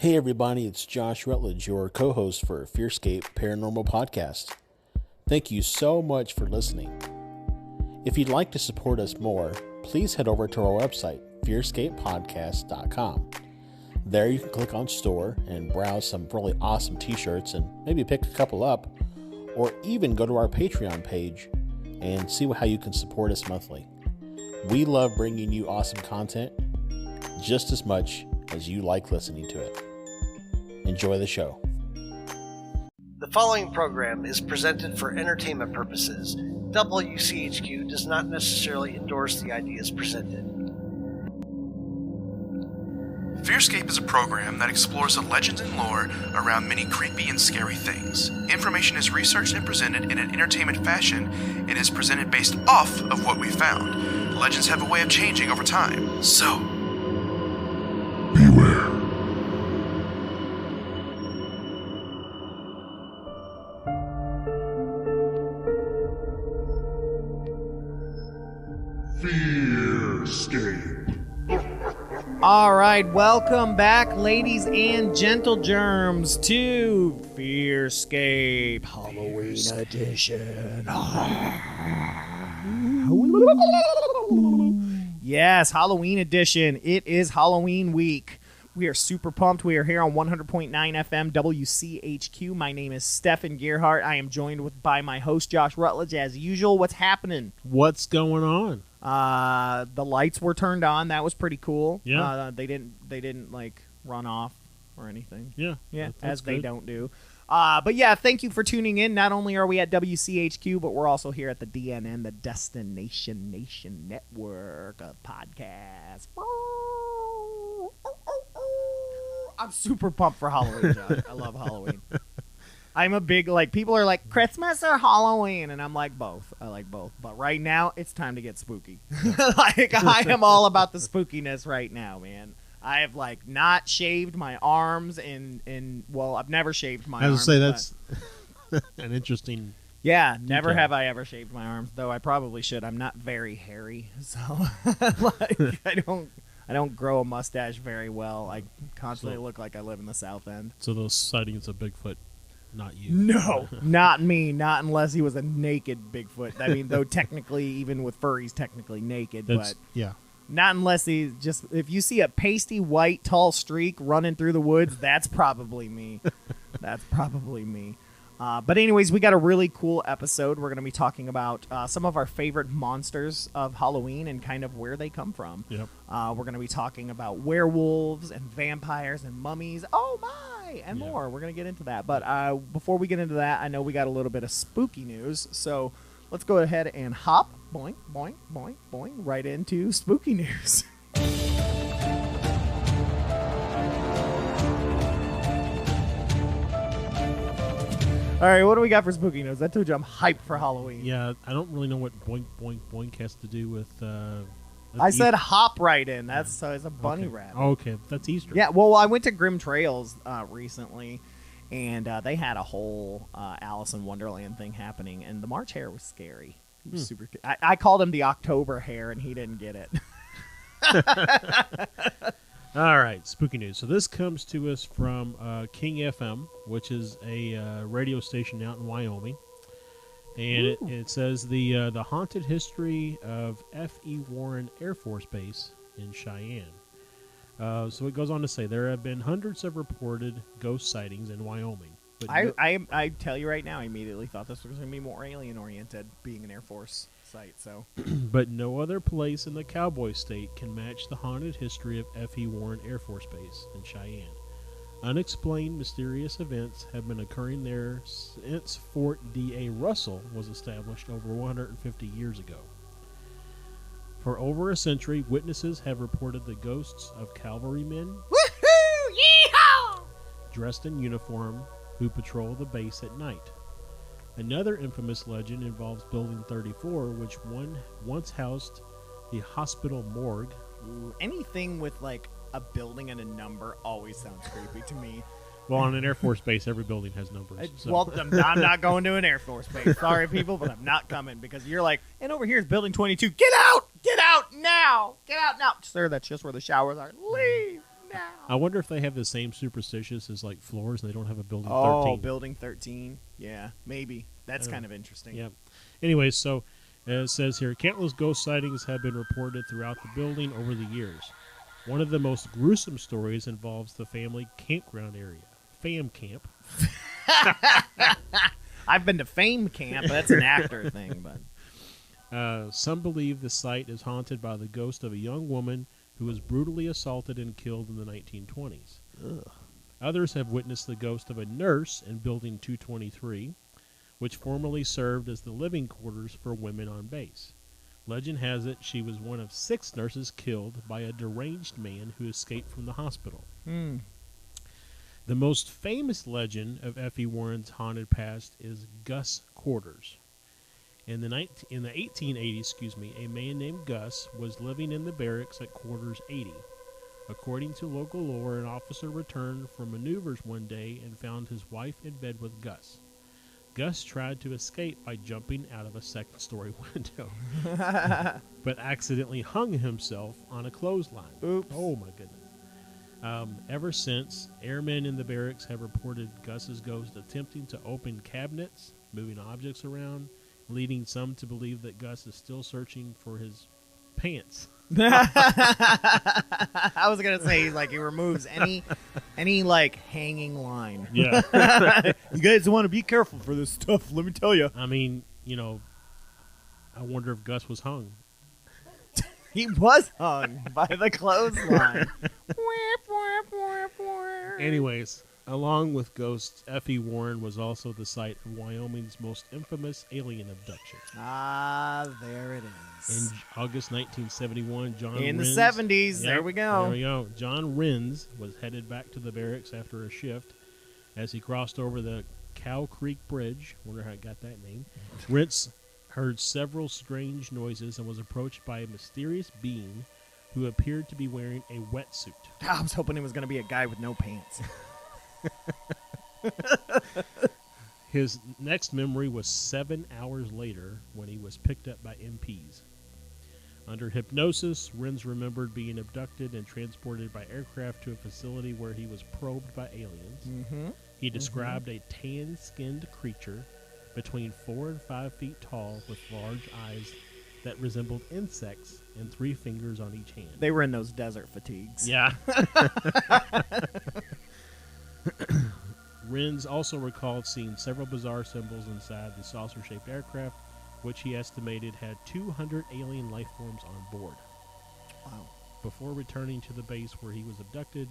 Hey everybody, it's Josh Rutledge, your co-host for FearScape Paranormal Podcast. Thank you so much for listening. If you'd like to support us more, please head over to our website, FearScapePodcast.com. There you can click on store and browse some really awesome t-shirts and maybe pick a couple up, or even go to our Patreon page and see how you can support us monthly. We love bringing you awesome content just as much as you like listening to it. Enjoy the show. The following program is presented for entertainment purposes. WCHQ does not necessarily endorse the ideas presented. FearScape is a program that explores the legends and lore around many creepy and scary things. Information is researched and presented in an entertainment fashion and is presented based off of what we found. Legends have a way of changing over time, so beware. FearScape. All right, welcome back, ladies and gentle germs, to FearScape Halloween Edition. Yes, Halloween Edition. It is Halloween week. We are super pumped. We are here on 100.9 FM WCHQ. My name is Stefan Gearhart. I am joined by my host, Josh Rutledge, as usual. What's happening? What's going on? The lights were turned on. That was pretty cool. Yeah. They didn't like run off or anything. Yeah. That's as they good. don't do. But yeah, thank you for tuning in. Not only are we at WCHQ, but we're also here at the DNN, the Destination Nation Network of podcasts. I'm super pumped for Halloween, Josh. I love Halloween. I'm a big, people are like, Christmas or Halloween? And I'm like, both. I like both. But right now, it's time to get spooky. I am all about the spookiness right now, man. I have, not shaved my arms well, I've never shaved my arms. I was say, that's an interesting... Yeah, never detail. have I ever shaved my arms, though I probably should. I'm not very hairy, so, I don't grow a mustache very well. I constantly look like I live in the South End. So those sightings of Bigfoot, not you. No, not me. Not unless he was a naked Bigfoot. I mean, though technically, even with fur, he's technically naked. But yeah. Not unless he's just... If you see a pasty, white, tall streak running through the woods, that's probably me. That's probably me. But anyways, we got a really cool episode. We're going to be talking about some of our favorite monsters of Halloween and kind of where they come from. Yep. We're going to be talking about werewolves and vampires and mummies. Oh, my! And more. We're going to get into that. But before we get into that, I know we got a little bit of spooky news. So let's go ahead and hop, boing, boing, boing, boing, right into spooky news. All right, what do we got for spooky news? I told you I'm hyped for Halloween. Yeah, I don't really know what boink, boink, boink has to do with... I said hop right in. That's it's a bunny rabbit. Oh, okay, that's Easter. Yeah, well, I went to Grim Trails recently, and they had a whole Alice in Wonderland thing happening, and the March Hare was scary. He was super. I called him the October Hare, and he didn't get it. All right, spooky news. So this comes to us from King FM, which is a radio station out in Wyoming. And it says the haunted history of F.E. Warren Air Force Base in Cheyenne. So it goes on to say there have been hundreds of reported ghost sightings in Wyoming. But I tell you right now, I immediately thought this was going to be more alien-oriented, being an Air Force site. So, but no other place in the Cowboy State can match the haunted history of F.E. Warren Air Force Base in Cheyenne. Unexplained mysterious events have been occurring there since Fort D.A. Russell was established over 150 years ago. For over a century, witnesses have reported the ghosts of cavalrymen dressed in uniform who patrol the base at night. Another infamous legend involves Building 34, which once housed the hospital morgue. Ooh, anything with a building and a number always sounds creepy to me. Well, on an Air Force base, every building has numbers. So. Well, I'm not going to an Air Force base. Sorry, people, but I'm not coming because you're like, and over here is Building 22. Get out! Get out now! Get out now! Sir, that's just where the showers are. Leave I wonder if they have the same superstitious as like floors and they don't have a building 13. Oh, building 13. Yeah, maybe. That's kind of interesting. Yeah. Anyways, so it says here, countless ghost sightings have been reported throughout the building over the years. One of the most gruesome stories involves the family campground area, Fam Camp. I've been to Fame Camp. That's an actor thing, but Some believe the site is haunted by the ghost of a young woman who was brutally assaulted and killed in the 1920s. ugh. Others have witnessed the ghost of a nurse in Building 223, which formerly served as the living quarters for women on base. Legend has it she was one of 6 nurses killed by a deranged man who escaped from the hospital. The most famous legend of Effie Warren's haunted past is Gus Quarters. In the 1880s, a man named Gus was living in the barracks at Quarters 80. According to local lore, an officer returned from maneuvers one day and found his wife in bed with Gus. Gus tried to escape by jumping out of a second-story window, but accidentally hung himself on a clothesline. Oops. Oh, my goodness. Ever since, airmen in the barracks have reported Gus's ghost attempting to open cabinets, moving objects around, leading some to believe that Gus is still searching for his pants. I was gonna say like he removes any like hanging line. Yeah. You guys want to be careful for this stuff. Let me tell you. I mean, I wonder if Gus was hung. He was hung by the clothesline. Anyways, along with ghosts, Effie Warren was also the site of Wyoming's most infamous alien abduction. Ah, there it is. In August 1971, In the Renz, 70s, there we go. There we go. John Renz was headed back to the barracks after a shift. As he crossed over the Cow Creek Bridge, wonder how it got that name, Renz heard several strange noises and was approached by a mysterious being who appeared to be wearing a wetsuit. I was hoping it was going to be a guy with no pants. His next memory was 7 hours later when he was picked up by MPs. Under hypnosis, Renz remembered being abducted and transported by aircraft to a facility where he was probed by aliens. Mm-hmm. He described a tan-skinned creature between 4 and 5 feet tall with large eyes that resembled insects and 3 fingers on each hand. They were in those desert fatigues. Yeah. Renz also recalled seeing several bizarre symbols inside the saucer-shaped aircraft, which he estimated had 200 alien life forms on board. Wow. Before returning to the base where he was abducted,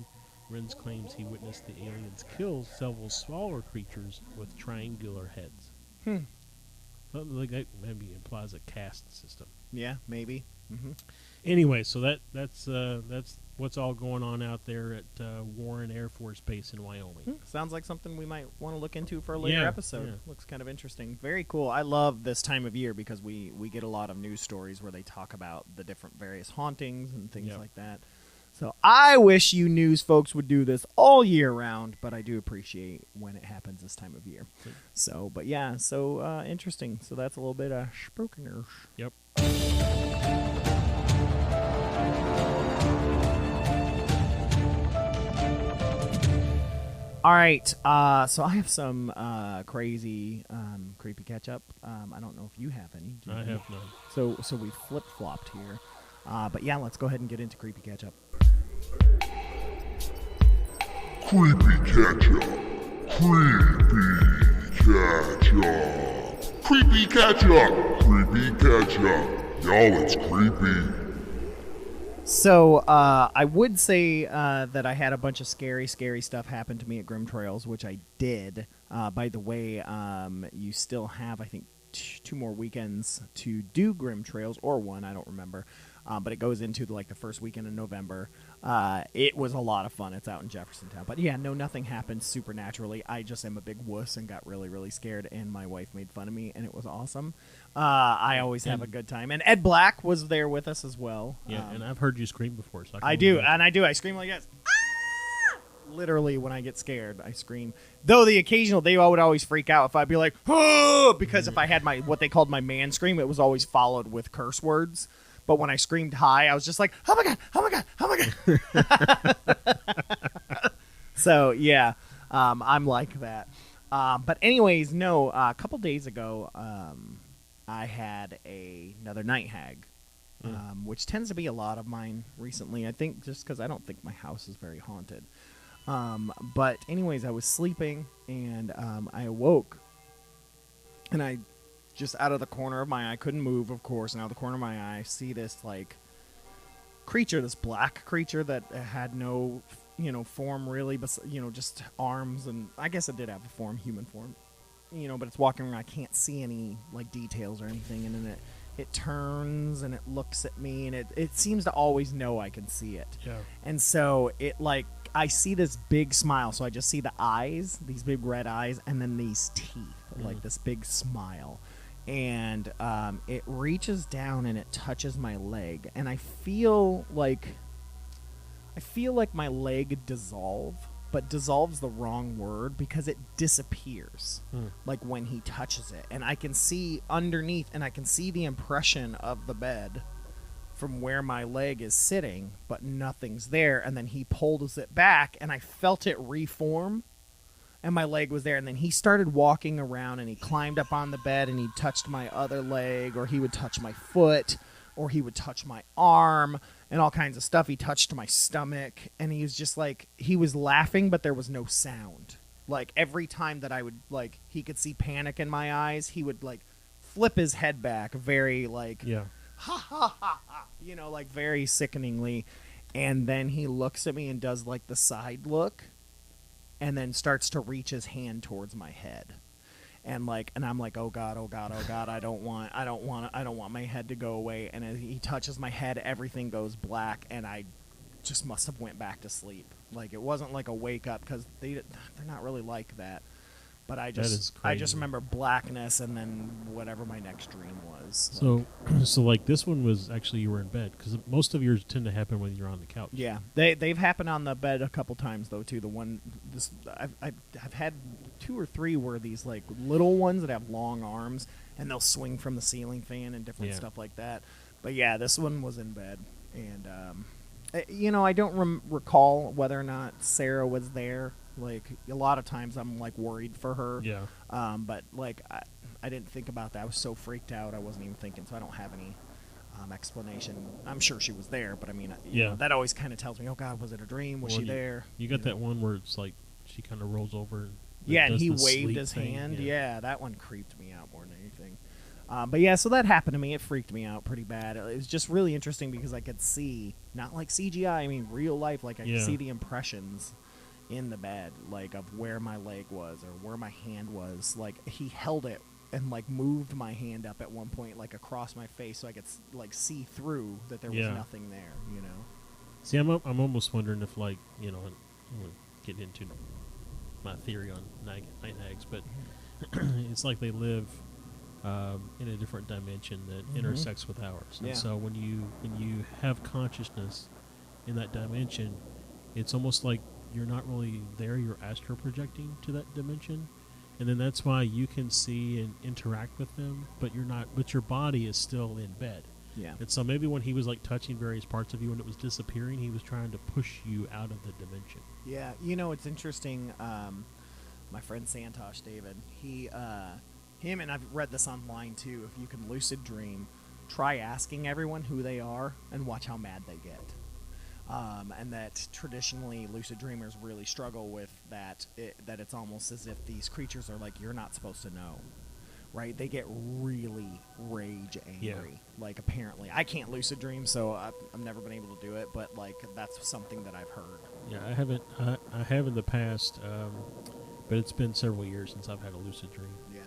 Renz claims he witnessed the aliens kill several smaller creatures with triangular heads. Something like that maybe implies a caste system. Yeah, maybe. Mm-hmm. Anyway, so that's what's all going on out there at Warren Air Force Base in Wyoming. Sounds like something we might want to look into for a later Yeah, episode. yeah. Looks kind of interesting. Very cool. I love this time of year because we get a lot of news stories where they talk about the different various hauntings and things Yep. like that. So I wish you news folks would do this all year round, but I do appreciate when it happens this time of year. So, but yeah, so interesting. So that's a little bit of spookiness. Yep. All right, so I have some crazy, creepy catch-up. I don't know if you have any. Do you I any? have none. So we flip-flopped here. But yeah, let's go ahead and get into creepy catch-up. Creepy catch-up. Creepy catch-up. Creepy catch-up. Creepy catch-up. Y'all, it's creepy. So I would say that I had a bunch of scary stuff happen to me at Grim Trails, which I did. By the way, you still have, I think, 2 more weekends to do Grim Trails, or 1, I don't remember. But it goes into the first weekend in November. It was a lot of fun. It's out in Jeffersontown. But yeah, no, nothing happened supernaturally. I just am a big wuss and got really, really scared, and my wife made fun of me, and it was awesome. I always have a good time. And Ed Black was there with us as well. Yeah, and I've heard you scream before. So I do. I scream like this. Ah! Literally, when I get scared, I scream. Though they would always freak out if I'd be like, oh, because if I had what they called my man scream, it was always followed with curse words. But when I screamed hi, I was just like, oh my God, oh my God, oh my God. So, yeah, I'm like that. But anyways, no, a couple days ago, I had another night hag, which tends to be a lot of mine recently. I think just because I don't think my house is very haunted. But anyways, I was sleeping, and I awoke, and I just out of the corner of my eye, couldn't move, of course, and out of the corner of my eye, I see this, like, creature, this black creature that had no, form really, but, just arms, and I guess it did have a form, human form, but it's walking around. I can't see any, like, details or anything, and then it turns, and it looks at me, and it seems to always know I can see it. Yeah. And so it, like, I see this big smile, so I just see the eyes, these big red eyes, and then these teeth, like this big smile. And it reaches down and it touches my leg, and I feel like my leg dissolve, but dissolves the wrong word because it disappears, like when he touches it. And I can see underneath, and I can see the impression of the bed from where my leg is sitting, but nothing's there. And then he pulls it back, and I felt it reform, and my leg was there. And then he started walking around, and he climbed up on the bed, and he touched my other leg, or he would touch my foot, or he would touch my arm, and all kinds of stuff. He touched my stomach, and he was just like, he was laughing, but there was no sound. Like, every time that I would, like, he could see panic in my eyes, he would, like, flip his head back very, like, Yeah. ha ha ha ha, like, very sickeningly. And then he looks at me and does, like, the side look, and then starts to reach his hand towards my head. And I'm like, oh God, oh God, oh God, I don't want my head to go away. And as he touches my head, everything goes black, and I just must have went back to sleep. Like, it wasn't like a wake up, because they're not really like that. But I just remember blackness, and then whatever my next dream was. So like this one was actually you were in bed, because most of yours tend to happen when you're on the couch. Yeah, they've happened on the bed a couple times though too. I've had 2 or 3 where these, like, little ones that have long arms, and they'll swing from the ceiling fan and different stuff like that. But yeah, this one was in bed, and I don't recall whether or not Sarah was there. Like, a lot of times I'm, like, worried for her. Yeah. But, like, I didn't think about that. I was so freaked out, I wasn't even thinking, so I don't have any explanation. I'm sure she was there, but I mean, that always kind of tells me, oh God, was it a dream? Was she there? You got that one where it's like she kind of rolls over. And he waved his hand. Yeah, that one creeped me out more than anything. But yeah, so that happened to me. It freaked me out pretty bad. It was just really interesting because I could see, not like CGI, I mean real life, like I could see the impressions in the bed, like, of where my leg was or where my hand was. Like, he held it and, like, moved my hand up at one point, like, across my face, so I could, like, see through that there was nothing there. See, I'm almost wondering if, like, I won't get into my theory on night hags, but it's like they live in a different dimension that intersects with ours. And so when you have consciousness in that dimension, it's almost like you're not really there, you're astral projecting to that dimension. And then that's why you can see and interact with them, but you're not, but your body is still in bed. Yeah. And so maybe when he was, like, touching various parts of you and it was disappearing, he was trying to push you out of the dimension. Yeah. It's interesting. My friend Santosh David, him, and I've read this online too, if you can lucid dream, try asking everyone who they are and watch how mad they get. And that traditionally lucid dreamers really struggle with that, that it's almost as if these creatures are like, you're not supposed to know, right? They get really rage angry. Like, apparently. I can't lucid dream, so I've never been able to do it, but, like, that's something that I've heard. Yeah, I have in the past, but it's been several years since I've had a lucid dream. Yeah.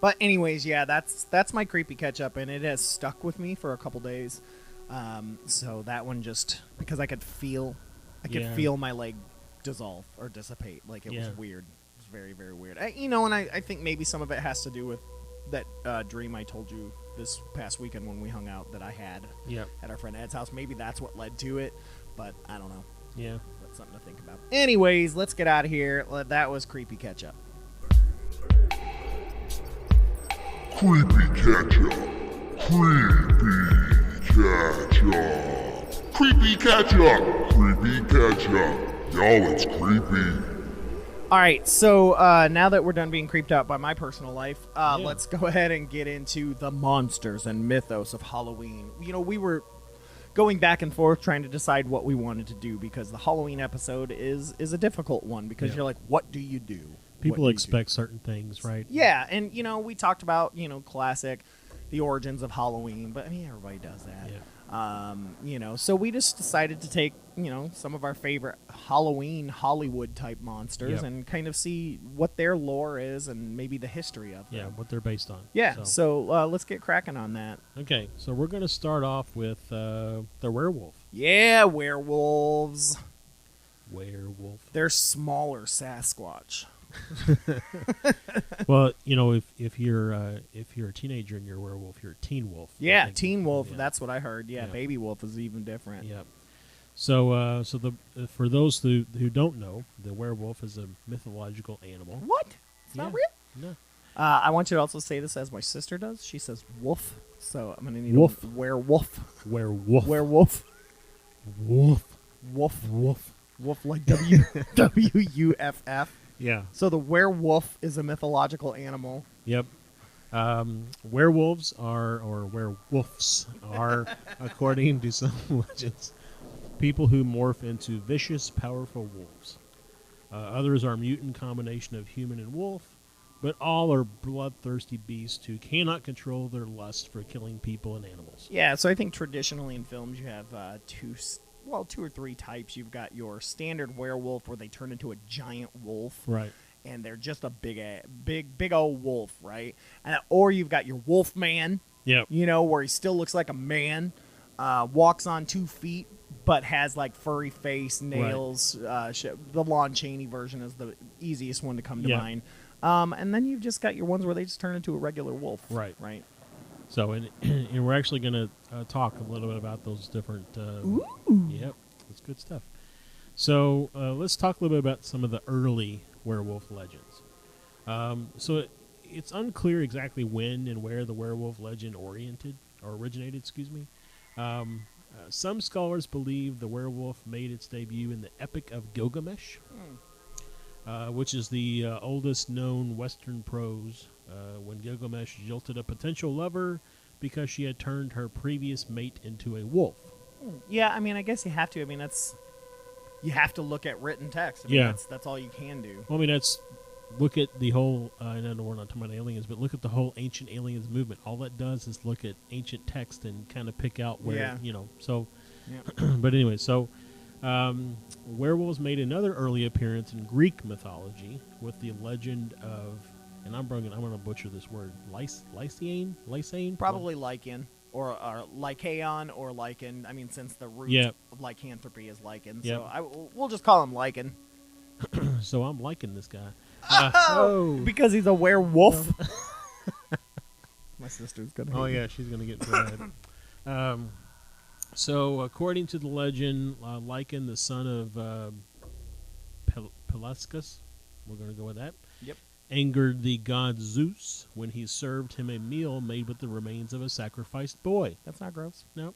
But anyways, yeah, that's my creepy catch-up, and it has stuck with me for a couple days. So that one just, because I could feel my leg dissolve or dissipate. Like, it was weird. It was very, very weird. And I think maybe some of it has to do with that dream I told you this past weekend when we hung out that I had at our friend Ed's house. Maybe that's what led to it, but I don't know. Yeah. That's something to think about. Anyways, let's get out of here. That was Creepy Catch-Up. Creepy Catch-Up. Creepy catch up. Creepy catch up. Creepy catch up. Y'all, it's creepy. All right, so now that we're done being creeped out by my personal life, let's go ahead and get into the monsters and mythos of Halloween. You know, we were going back and forth trying to decide what we wanted to do because the Halloween episode is a difficult one because you're like, what do you do? People expect certain things, right? Yeah, and, you know, we talked about, you know, classic, the origins of Halloween, but, I mean, everybody does that. Yeah. You know, so we just decided to take, you know, some of our favorite Halloween Hollywood-type monsters and kind of see what their lore is and maybe the history of them. Yeah, what they're based on. Yeah, so let's get cracking on that. Okay, so we're going to start off with the werewolf. Yeah, werewolves. Werewolf. They're smaller Sasquatch. Well, you know, if you're a teenager and you're a werewolf, you're a teen wolf. Yeah, teen wolf. Yeah. That's what I heard. Yeah, Yeah. baby wolf is even different. Yep. So, for those who don't know, the werewolf is a mythological animal. What? It's not real? No. I want you to also say this as my sister does. She says wolf. So I'm going to need Wolf. a werewolf. Werewolf. Werewolf. Wolf. Wolf. Wolf. Wolf like WUFF. Yeah. So the werewolf is a mythological animal. Yep. Werewolves or werewolves are, according to some legends, people who morph into vicious, powerful wolves. Others are mutant combination of human and wolf, but all are bloodthirsty beasts who cannot control their lust for killing people and animals. Yeah, so I think traditionally in films you have two or three types. You've got your standard werewolf where they turn into a giant wolf. Right. And they're just a big old wolf, right? Or you've got your wolf man, Yep. you know, where he still looks like a man, walks on 2 feet, but has like furry face, nails. The Lon Chaney version is the easiest one to come to mind. And then you've just got your ones where they just turn into a regular wolf. Right. Right. So, and we're actually going to talk a little bit about those different. Ooh. Yep, that's good stuff. So let's talk a little bit about some of the early werewolf legends. So it's unclear exactly when and where the werewolf legend originated. Excuse me. Some scholars believe the werewolf made its debut in the Epic of Gilgamesh, which is the oldest known Western prose. When Gilgamesh jilted a potential lover because she had turned her previous mate into a wolf. Yeah, I mean, I guess you have to. I mean, you have to look at written text. I mean, that's all you can do. Well, I mean, look at the whole, I know we're not talking about aliens, but look at the whole ancient aliens movement. All that does is look at ancient text and kind of pick out where, you know, so, but anyway, so werewolves made another early appearance in Greek mythology with the legend of, and I'm going to butcher this word, Lycaon? Probably lichen, or lycaon, or lichen. I mean, since the root of lycanthropy is lichen, so we'll just call him lichen. So I'm liking this guy. Because he's a werewolf. My sister's gonna. Oh yeah, she's gonna get mad. So according to the legend, Lycan, the son of Pelasgus, we're gonna go with that. Yep. Angered the god Zeus when he served him a meal made with the remains of a sacrificed boy. That's not gross. No.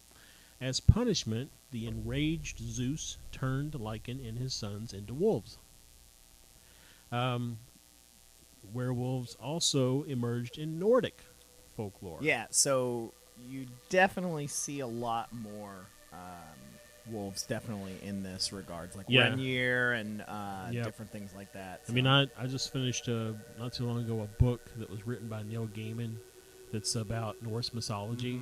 As punishment, the enraged Zeus turned Lycan and his sons into wolves. Werewolves also emerged in Nordic folklore. Yeah, so you definitely see a lot more wolves definitely in this regards, like Renyier and different things like that. So. I mean, I just finished not too long ago a book that was written by Neil Gaiman that's about Norse mythology,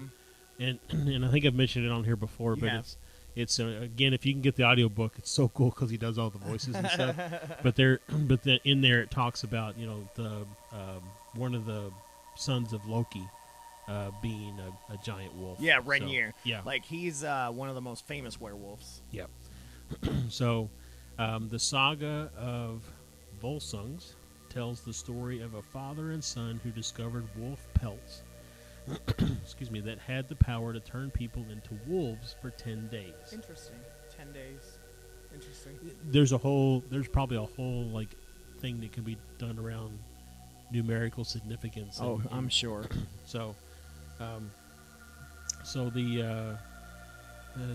and I think I've mentioned it on here before, but it's again, if you can get the audiobook, it's so cool because he does all the voices and stuff. But in there it talks about, you know, the one of the sons of Loki being a giant wolf. Yeah, Renyier. So, like he's one of the most famous werewolves. Yep. So the saga of Volsungs tells the story of a father and son who discovered wolf pelts. Excuse me, that had the power to turn people into wolves for 10 days. Interesting. 10 days. Interesting. There's probably a whole like thing that can be done around numerical significance. I'm sure. So, So the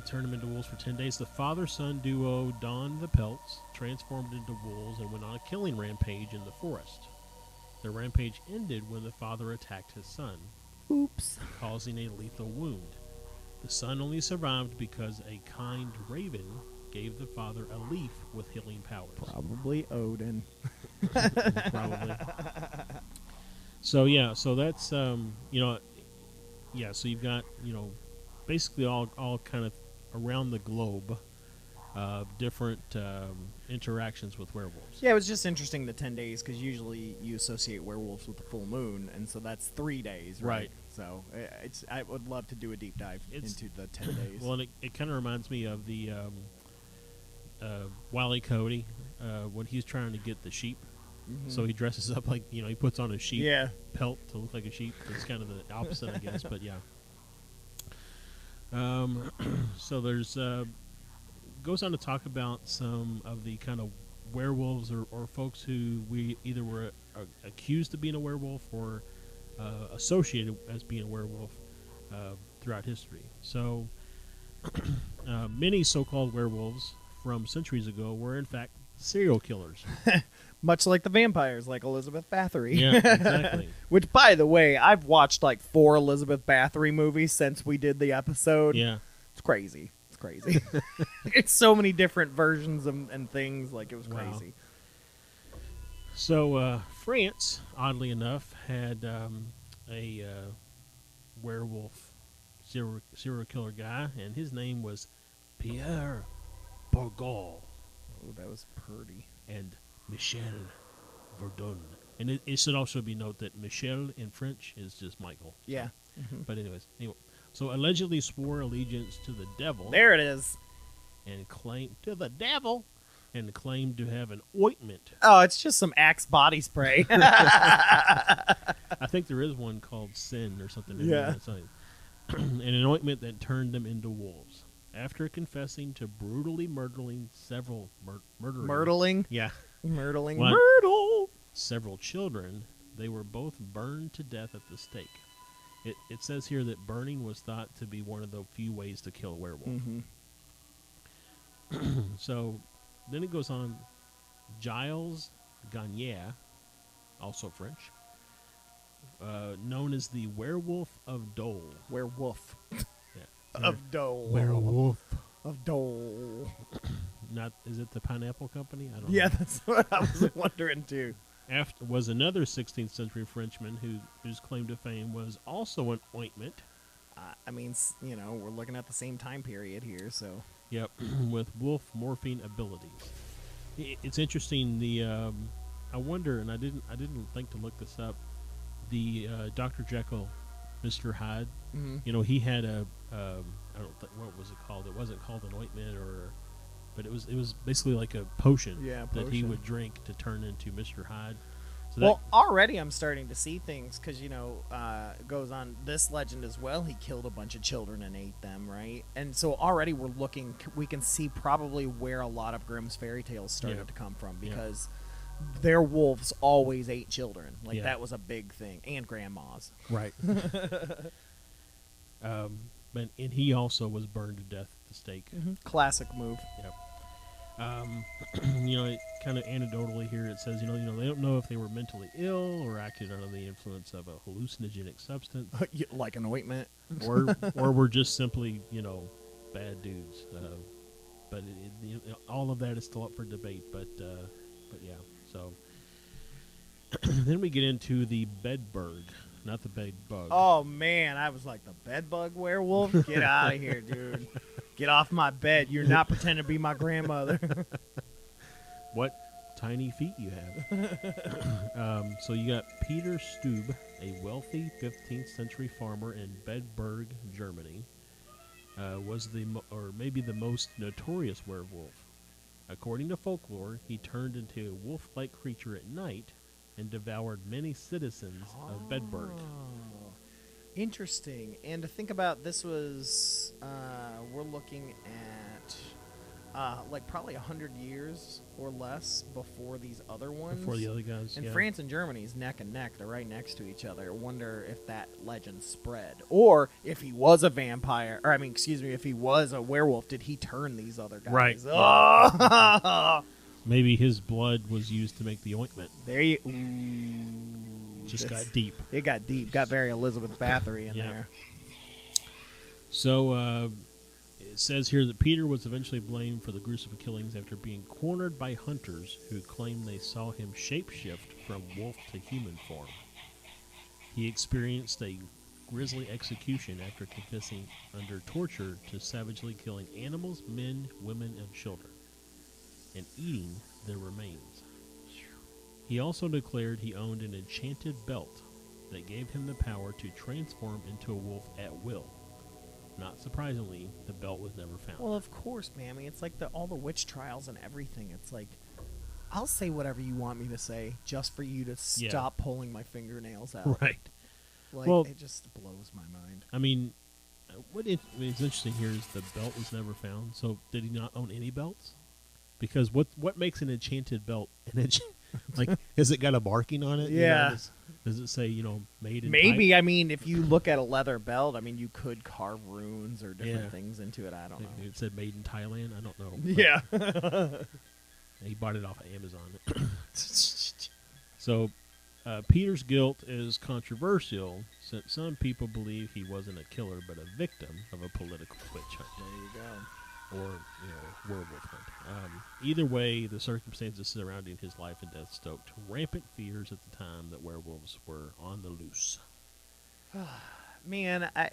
turned them into wolves for 10 days. The father-son duo donned the pelts, transformed into wolves, and went on a killing rampage in the forest. The rampage ended when the father attacked his son, Oops. causing a lethal wound. The son only survived because a kind raven gave the father a leaf with healing powers. Probably Odin. Probably. So yeah, so that's so you've got basically all kind of around the globe, different interactions with werewolves. Yeah, it was just interesting the 10 days because usually you associate werewolves with the full moon, and so that's 3 days, right? So I would love to do a deep dive into the 10 days. Well, and it kind of reminds me of the Wile E. Coyote when he's trying to get the sheep. Mm-hmm. So he dresses up like he puts on a sheep pelt to look like a sheep. It's kind of the opposite, I guess, but yeah. So there's goes on to talk about some of the kind of werewolves or folks who we either were accused of being a werewolf or associated as being a werewolf throughout history. So many so-called werewolves from centuries ago were in fact serial killers. Much like the vampires, like Elizabeth Bathory. Yeah, exactly. Which, by the way, I've watched like 4 Elizabeth Bathory movies since we did the episode. Yeah. It's crazy. It's crazy. It's so many different versions and things. Like, it was crazy. Wow. So, France, oddly enough, had a werewolf serial killer guy, and his name was Pierre Bourgault. Oh, that was pretty. And Michel Verdun. And it should also be noted that Michel in French is just Michael. Yeah. So. Mm-hmm. But anyway. So allegedly swore allegiance to the devil. There it is. And claimed to the devil. And claimed to have an ointment. Oh, it's just some Axe body spray. I think there is one called Sin or something. Yeah. And an ointment that turned them into wolves. After confessing to brutally murdering several Myrtling? Yeah. Myrtling. What? Myrtle! Several children, they were both burned to death at the stake. It says here that burning was thought to be one of the few ways to kill a werewolf. Mm-hmm. So then it goes on. Gilles Gagnère, also French, known as the Werewolf of Dole. Werewolf. Yeah. Of Dole. Werewolf of Dole. Not is it the Pineapple Company? I don't know. Yeah, that's what I was wondering too. After was another 16th century Frenchman whose claim to fame was also an ointment. I mean, we're looking at the same time period here, so. Yep, with wolf morphine abilities. It's interesting. The I wonder, and I didn't think to look this up. The Dr. Jekyll, Mr. Hyde. Mm-hmm. He had a I don't think what was it called. It wasn't called an ointment but it was basically like a potion, that he would drink to turn into Mr. Hyde. So already I'm starting to see things because it goes on this legend as well. He killed a bunch of children and ate them, right? And so already we can see probably where a lot of Grimm's fairy tales started to come from because their wolves always ate children. Like that was a big thing, and grandmas. Right. And he also was burned to death at the stake. Mm-hmm. Classic move. Yep. It kind of anecdotally here it says, they don't know if they were mentally ill or acted under the influence of a hallucinogenic substance, like an ointment, or were just simply, bad dudes. But all of that is still up for debate. But yeah. So then we get into the bedbug, not the bed bug. Oh man, I was like, the bedbug werewolf? Get out of here, dude. Get off my bed. You're not pretending to be my grandmother. What tiny feet you have. So you got Peter Stube, a wealthy 15th century farmer in Bedburg, Germany, was maybe the most notorious werewolf. According to folklore, he turned into a wolf-like creature at night and devoured many citizens of Bedburg. Interesting. And to think about, this was we're looking at like probably 100 years or less before these other ones. Before the other guys. And yeah. France and Germany is neck and neck. They're right next to each other. I wonder if that legend spread. Or if he was a vampire, or if he was a werewolf, did he turn these other guys? Right. Oh! Maybe his blood was used to make the ointment. There you... Just got deep. It got deep. Got very Elizabeth Bathory in Yeah. there. So, it says here that Peter was eventually blamed for the gruesome killings after being cornered by hunters who claimed they saw him shapeshift from wolf to human form. He experienced a grisly execution after confessing under torture to savagely killing animals, men, women, and children, and eating their remains. He also declared he owned an enchanted belt that gave him the power to transform into a wolf at will. Not surprisingly, the belt was never found. Well, of course, Mammy. It's like all the witch trials and everything. It's like, I'll say whatever you want me to say just for you to stop pulling my fingernails out. Right. Like, Well, it just blows my mind. I mean, it's interesting here is the belt was never found. So did he not own any belts? Because what makes an enchanted belt an like, has it got a marking on it? Yeah. You know, does it say, made in Maybe, type? I mean, if you look at a leather belt, I mean, you could carve runes or different Yeah. things into it. I don't know. It said made in Thailand. I don't know. Yeah. He bought it off of Amazon. So, Peter's guilt is controversial since some people believe he wasn't a killer but a victim of a political witch hunt. There you go. Or, werewolf hunt. Either way, the circumstances surrounding his life and death stoked rampant fears at the time that werewolves were on the loose. Man, I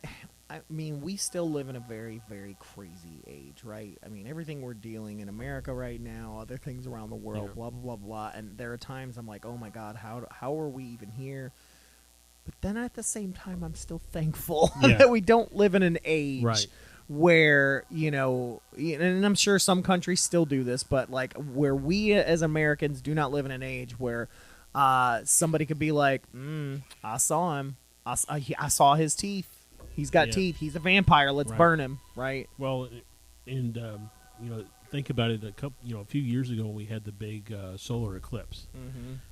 mean, we still live in a very, very crazy age, right? I mean, everything we're dealing in America right now, other things around the world, blah, blah, blah, blah. And there are times I'm like, oh, my God, how are we even here? But then at the same time, I'm still thankful that we don't live in an age where, and I'm sure some countries still do this, but like where we as Americans do not live in an age where somebody could be like, I saw him. I saw his teeth. He's got teeth. He's a vampire. Let's burn him, right? Well, and, think about it. A few years ago, we had the big solar eclipse.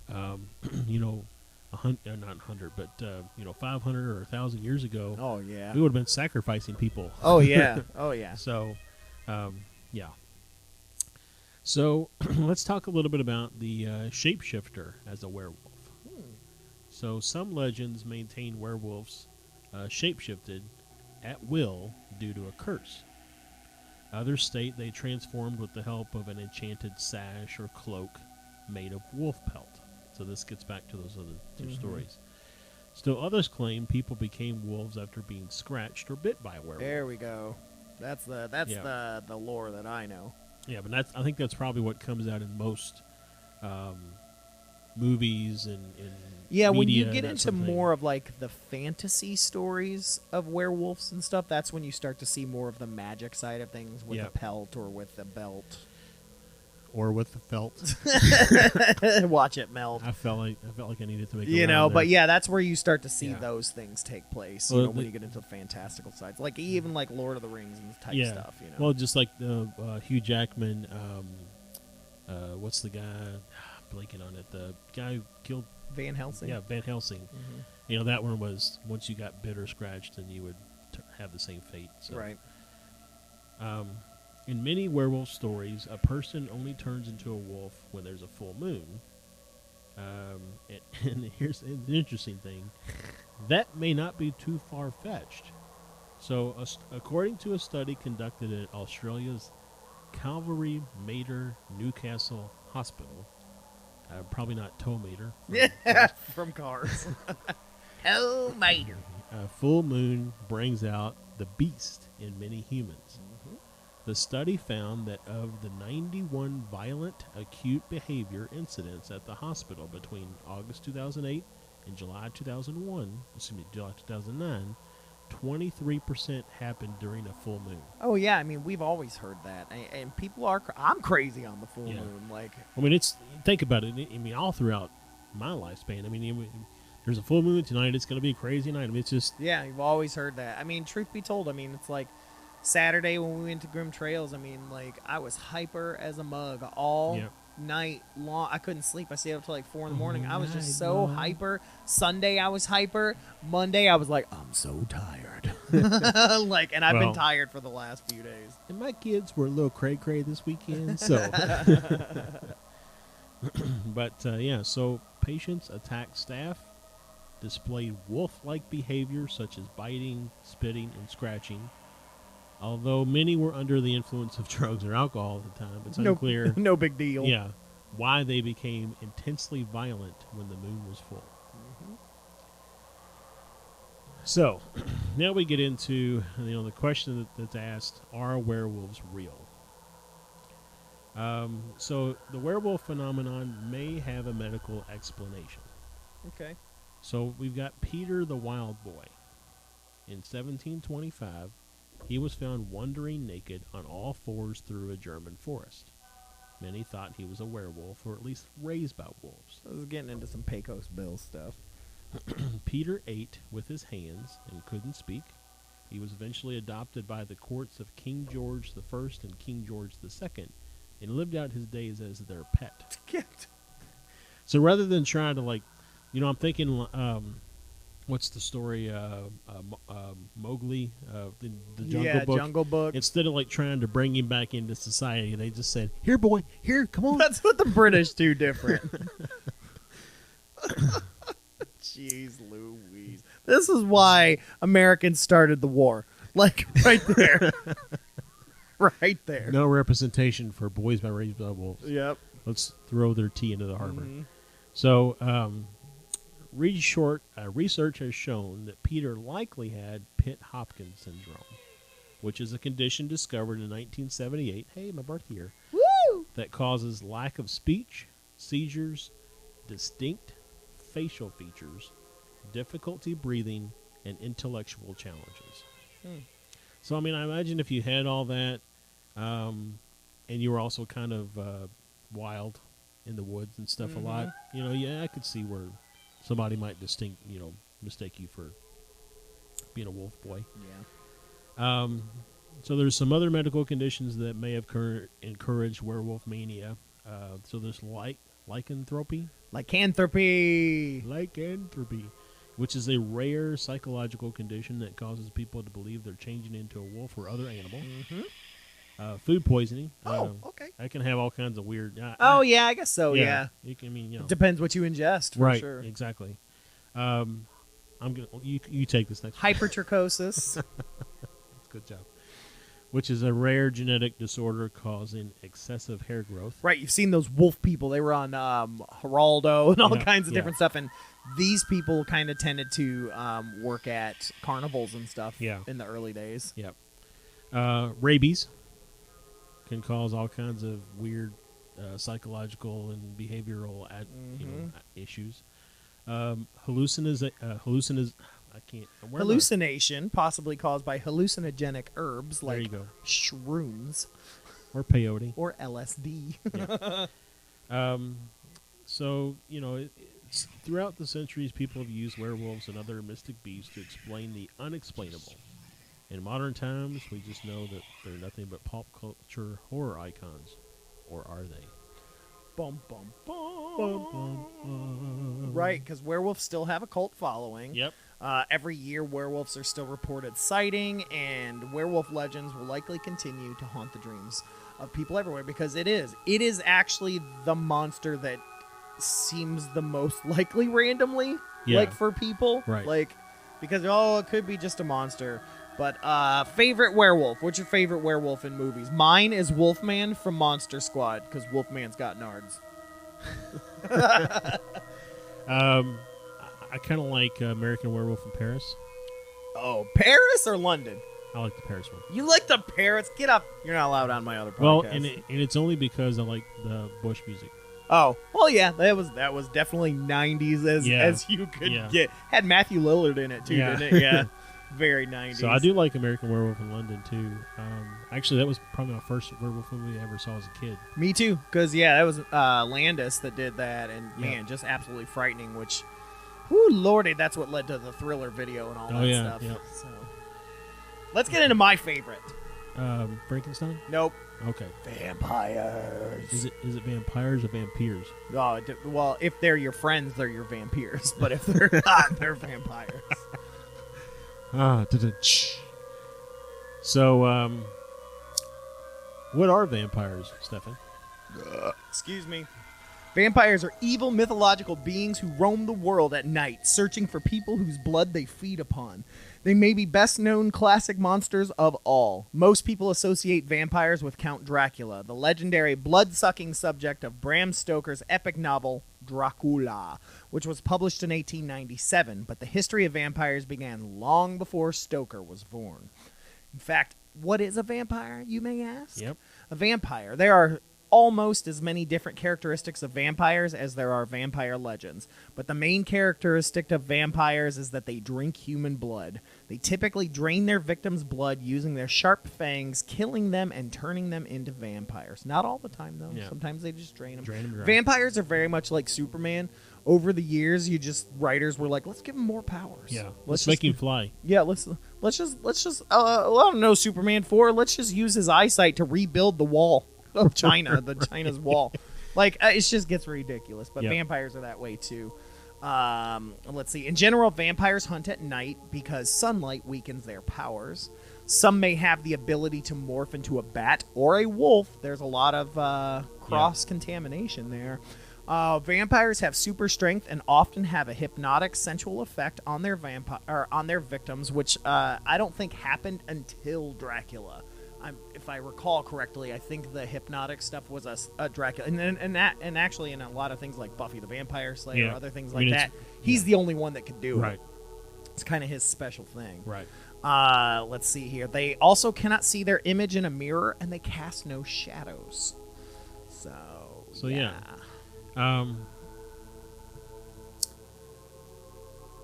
Not 100, but 500 or 1,000 years ago. Oh yeah, we would have been sacrificing people. Oh yeah, oh yeah. So, yeah. So let's talk a little bit about the shapeshifter as a werewolf. So some legends maintain werewolves shapeshifted at will due to a curse. Others state they transformed with the help of an enchanted sash or cloak made of wolf pelt. So this gets back to those other two stories. Still others claim people became wolves after being scratched or bit by a werewolf. There we go. That's the lore that I know. Yeah, but I think that's probably what comes out in most movies and yeah, media, when you get into sort of more of like the fantasy stories of werewolves and stuff, that's when you start to see more of the magic side of things with the pelt or with the belt. Or with the felt. Watch it melt. I felt like I needed to make but yeah, that's where you start to see those things take place. Well, when you get into the fantastical sides, like even like Lord of the Rings and type stuff. Well, just like the Hugh Jackman. What's the guy? Blanking on it. The guy who killed Van Helsing. Yeah, Van Helsing. That one was once you got bit or scratched, then you would have the same fate. So. Right. In many werewolf stories, a person only turns into a wolf when there's a full moon. And here's an interesting thing. That may not be too far-fetched. So, according to a study conducted at Australia's Calvary Mater Newcastle Hospital, probably not Tow Mater. From Cars. Tow Mater. A full moon brings out the beast in many humans. The study found that of the 91 violent acute behavior incidents at the hospital between August 2008 and July 2009, 23% happened during a full moon. Oh yeah, I mean we've always heard that, and people are. I'm crazy on the full moon. Like, I mean, think about it. I mean, all throughout my lifespan. I mean, there's a full moon tonight. It's going to be a crazy night. I mean, it's just you've always heard that. I mean, truth be told, I mean it's like. Saturday when we went to Grim Trails, I mean, like, I was hyper as a mug all night long. I couldn't sleep. I stayed up till like 4 in the morning. I was just so hyper. Sunday, I was hyper. Monday, I was like, I'm so tired. Like, and I've been tired for the last few days. And my kids were a little cray-cray this weekend, so. But, so patients attacked staff, displayed wolf-like behavior such as biting, spitting, and scratching. Although many were under the influence of drugs or alcohol at the time, it's unclear. No big deal. Yeah, why they became intensely violent when the moon was full. Mm-hmm. So, now we get into the question that's asked: are werewolves real? So the werewolf phenomenon may have a medical explanation. Okay. So we've got Peter the Wild Boy. In 1725, he was found wandering naked on all fours through a German forest. Many thought he was a werewolf, or at least raised by wolves. I was getting into some Pecos Bill stuff. Peter ate with his hands and couldn't speak. He was eventually adopted by the courts of King George I and King George II and lived out his days as their pet. So rather than trying to, I'm thinking, what's the story? Mowgli, the Jungle Book. Jungle Book. Instead of trying to bring him back into society, they just said, "Here, boy, here, come on." That's what the British do different. Jeez Louise. This is why Americans started the war. Right there. Right there. No representation for boys by raised by wolves. Yep. Let's throw their tea into the harbor. Mm-hmm. So, research has shown that Peter likely had Pitt-Hopkins syndrome, which is a condition discovered in 1978. Hey, my birth year. Woo! That causes lack of speech, seizures, distinct facial features, difficulty breathing, and intellectual challenges. So, I mean, I imagine if you had all that, and you were also kind of wild in the woods and stuff a lot, I could see where somebody might mistake you for being a wolf boy. Yeah. So there's some other medical conditions that may have encouraged werewolf mania. So there's lycanthropy, which is a rare psychological condition that causes people to believe they're changing into a wolf or other animal. Mm-hmm. Food poisoning. Okay. I can have all kinds of weird. Yeah, I guess so. Yeah. You can, It depends what you ingest. For right. Sure. Exactly. I'm gonna. You take this next. Hypertrichosis. Good job. Which is a rare genetic disorder causing excessive hair growth. Right, you've seen those wolf people. They were on Geraldo and all kinds of different stuff. And these people kind of tended to work at carnivals and stuff in the early days. Yep. Rabies can cause all kinds of weird psychological and behavioral issues. Hallucination, possibly caused by hallucinogenic herbs like shrooms. Or peyote. Or LSD. So, it's, throughout the centuries, people have used werewolves and other mystic beasts to explain the unexplainable. In modern times, we just know that they're nothing but pop culture horror icons. Or are they? Bum, bum, bum. Bum, bum, bum. Right, because werewolves still have a cult following. Yep. Every year, werewolves are still reported sighting, and werewolf legends will likely continue to haunt the dreams of people everywhere because it is actually the monster that seems the most likely randomly, for people. Right. Because, it could be just a monster. But favorite werewolf. What's your favorite werewolf in movies? Mine is Wolfman from Monster Squad because Wolfman's got nards. I kind of like American Werewolf in Paris. Oh, Paris or London? I like the Paris one. You like the Paris? Get up! You're not allowed on my other podcast. Well, and it's only because I like the Bush music. Oh, well, yeah, that was definitely 90s as you could get. Had Matthew Lillard in it too, didn't it? Yeah. Very 90s. So I do like American Werewolf in London, too. Actually, that was probably my first werewolf movie I ever saw as a kid. Me, too. Because, that was Landis that did that. And, man, just absolutely frightening, which, whoo, lordy, that's what led to the Thriller video and all that stuff. Yeah. So, let's get into my favorite. Frankenstein? Nope. Okay. Vampires. Is it vampires or vampires? Oh, well, if they're your friends, they're your vampires. But if they're not, they're vampires. So, what are vampires, Stefan? Excuse me. Vampires are evil mythological beings who roam the world at night, searching for people whose blood they feed upon. They may be best known classic monsters of all. Most people associate vampires with Count Dracula, the legendary blood-sucking subject of Bram Stoker's epic novel, Dracula, which was published in 1897, but the history of vampires began long before Stoker was born. In fact, what is a vampire, you may ask? Yep. A vampire. There are almost as many different characteristics of vampires as there are vampire legends. But the main characteristic of vampires is that they drink human blood. They typically drain their victims' blood using their sharp fangs, killing them and turning them into vampires. Not all the time, though. Yeah. Sometimes they just drain them. Drain 'em dry. Vampires are very much like Superman. Over the years, writers were like, let's give him more powers. Yeah. Let's Let's make just him fly. Yeah, let's just I don't know Superman 4. Let's just use his eyesight to rebuild the wall of China, China's wall. Like it just gets ridiculous. But Yep. vampires are that way too. Let's see. In general, vampires hunt at night because sunlight weakens their powers. Some may have the ability to morph into a bat or a wolf. There's a lot of cross contamination there. Vampires have super strength and often have a hypnotic, sensual effect on their victims, which I don't think happened until Dracula. If I recall correctly, I think the hypnotic stuff was a Dracula, and actually in a lot of things like Buffy the Vampire Slayer, Yeah. other things I like mean, that, he's the only one that could do Right. it. It's kind of his special thing. Right. Let's see here. They also cannot see their image in a mirror, and they cast no shadows. So yeah.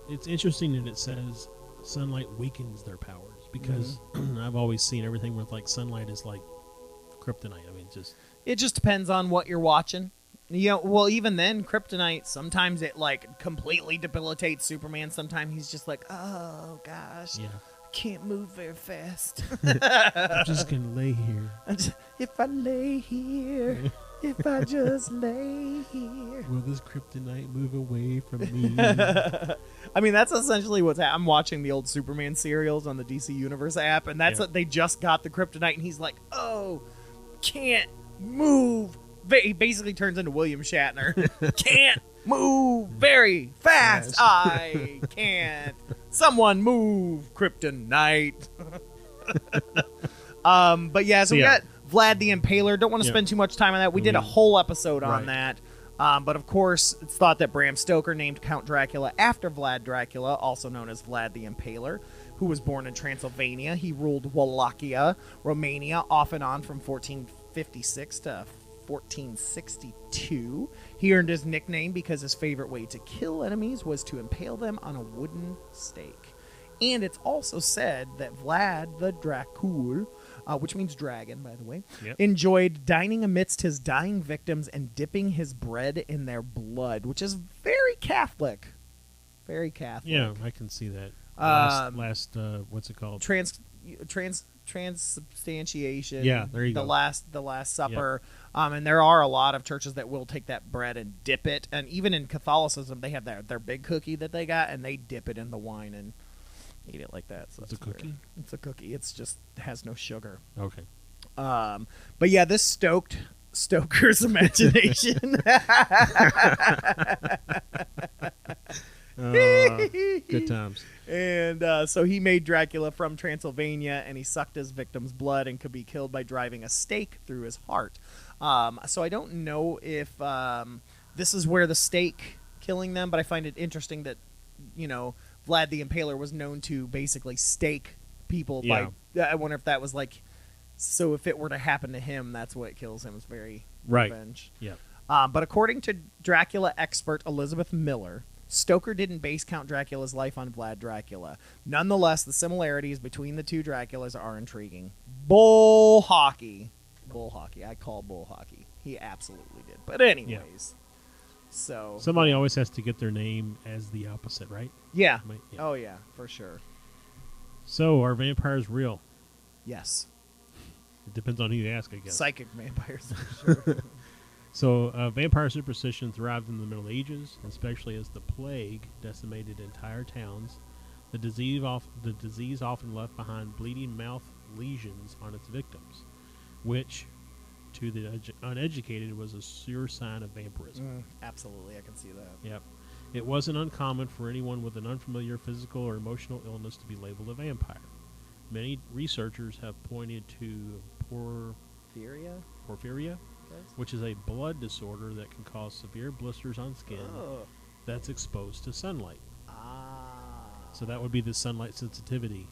It's interesting that it says sunlight weakens their powers because I've always seen everything with like sunlight is like kryptonite. I mean, it just depends on what you're watching. Well, even then, kryptonite, sometimes it like completely debilitates Superman. Sometimes he's just like, oh gosh, yeah. can't move very fast. I'm just gonna lay here. If I lay here, if I just lay here. Will this kryptonite move away from me? I mean, that's essentially what's happening. I'm watching the old Superman serials on the DC Universe app, and that's what they just got the kryptonite, and he's like, oh, can't move. He basically turns into William Shatner. Can't move very fast. I can't. Someone move kryptonite. But yeah, so we got Vlad the Impaler. Don't want to spend too much time on that. We did a whole episode on that. But of course, it's thought that Bram Stoker named Count Dracula after Vlad Dracula, also known as Vlad the Impaler, who was born in Transylvania. He ruled Wallachia, Romania, off and on from 1456 to 1462. He earned his nickname because his favorite way to kill enemies was to impale them on a wooden stake. And it's also said that Vlad the Dracul, which means dragon, by the way, enjoyed dining amidst his dying victims and dipping his bread in their blood, which is very Catholic. Very Catholic. Yeah, I can see that. Last what's it called? Transubstantiation. Yeah, there you go. The Last Supper. Yep. And there are a lot of churches that will take that bread and dip it. And even in Catholicism, they have their big cookie that they got, and they dip it in the wine and eat it like that. So it's a cookie? It's a cookie. It's just has no sugar. Okay. But yeah, this stoked Stoker's imagination. Good times. And so he made Dracula from Transylvania, and he sucked his victim's blood and could be killed by driving a stake through his heart. So I don't know if this is where the stake killing them, but I find it interesting that, Vlad the Impaler was known to basically stake people by... I wonder if that was like... So if it were to happen to him, that's what kills him. It's very revenge. Yeah. But according to Dracula expert Elizabeth Miller, Stoker didn't base Count Dracula's life on Vlad Dracula. Nonetheless, the similarities between the two Draculas are intriguing. Bull hockey. Bull hockey. I call bull hockey. He absolutely did. But anyways. So somebody always has to get their name as the opposite, right? Yeah. Yeah. Oh, yeah, for sure. So, are vampires real? Yes. It depends on who you ask, I guess. Psychic vampires, for sure. So, vampire superstition thrived in the Middle Ages, especially as the plague decimated entire towns. The disease often left behind bleeding mouth lesions on its victims, which, to the uneducated, was a sure sign of vampirism. Absolutely, I can see that. Yep. It wasn't uncommon for anyone with an unfamiliar physical or emotional illness to be labeled a vampire. Many researchers have pointed to porphyria, which is a blood disorder that can cause severe blisters on skin that's exposed to sunlight. So that would be the sunlight sensitivity.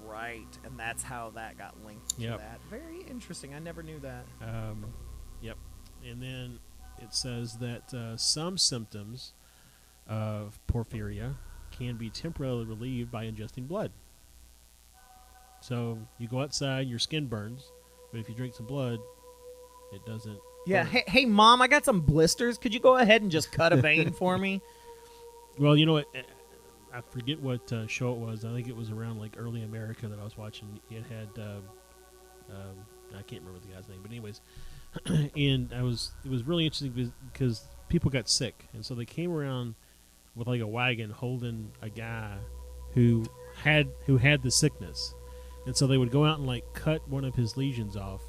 Right, and that's how that got linked to that. Very interesting. I never knew that. Yep. And then it says that some symptoms of porphyria can be temporarily relieved by ingesting blood. So you go outside, your skin burns, but if you drink some blood, it doesn't. Yeah. Hey, Mom, I got some blisters. Could you go ahead and just cut a vein for me? Well, you know what? I forget what show it was. I think it was around like early America that I was watching. It had I can't remember the guy's name, but anyways, and it was really interesting because people got sick, and so they came around with like a wagon holding a guy who had the sickness, and so they would go out and like cut one of his lesions off,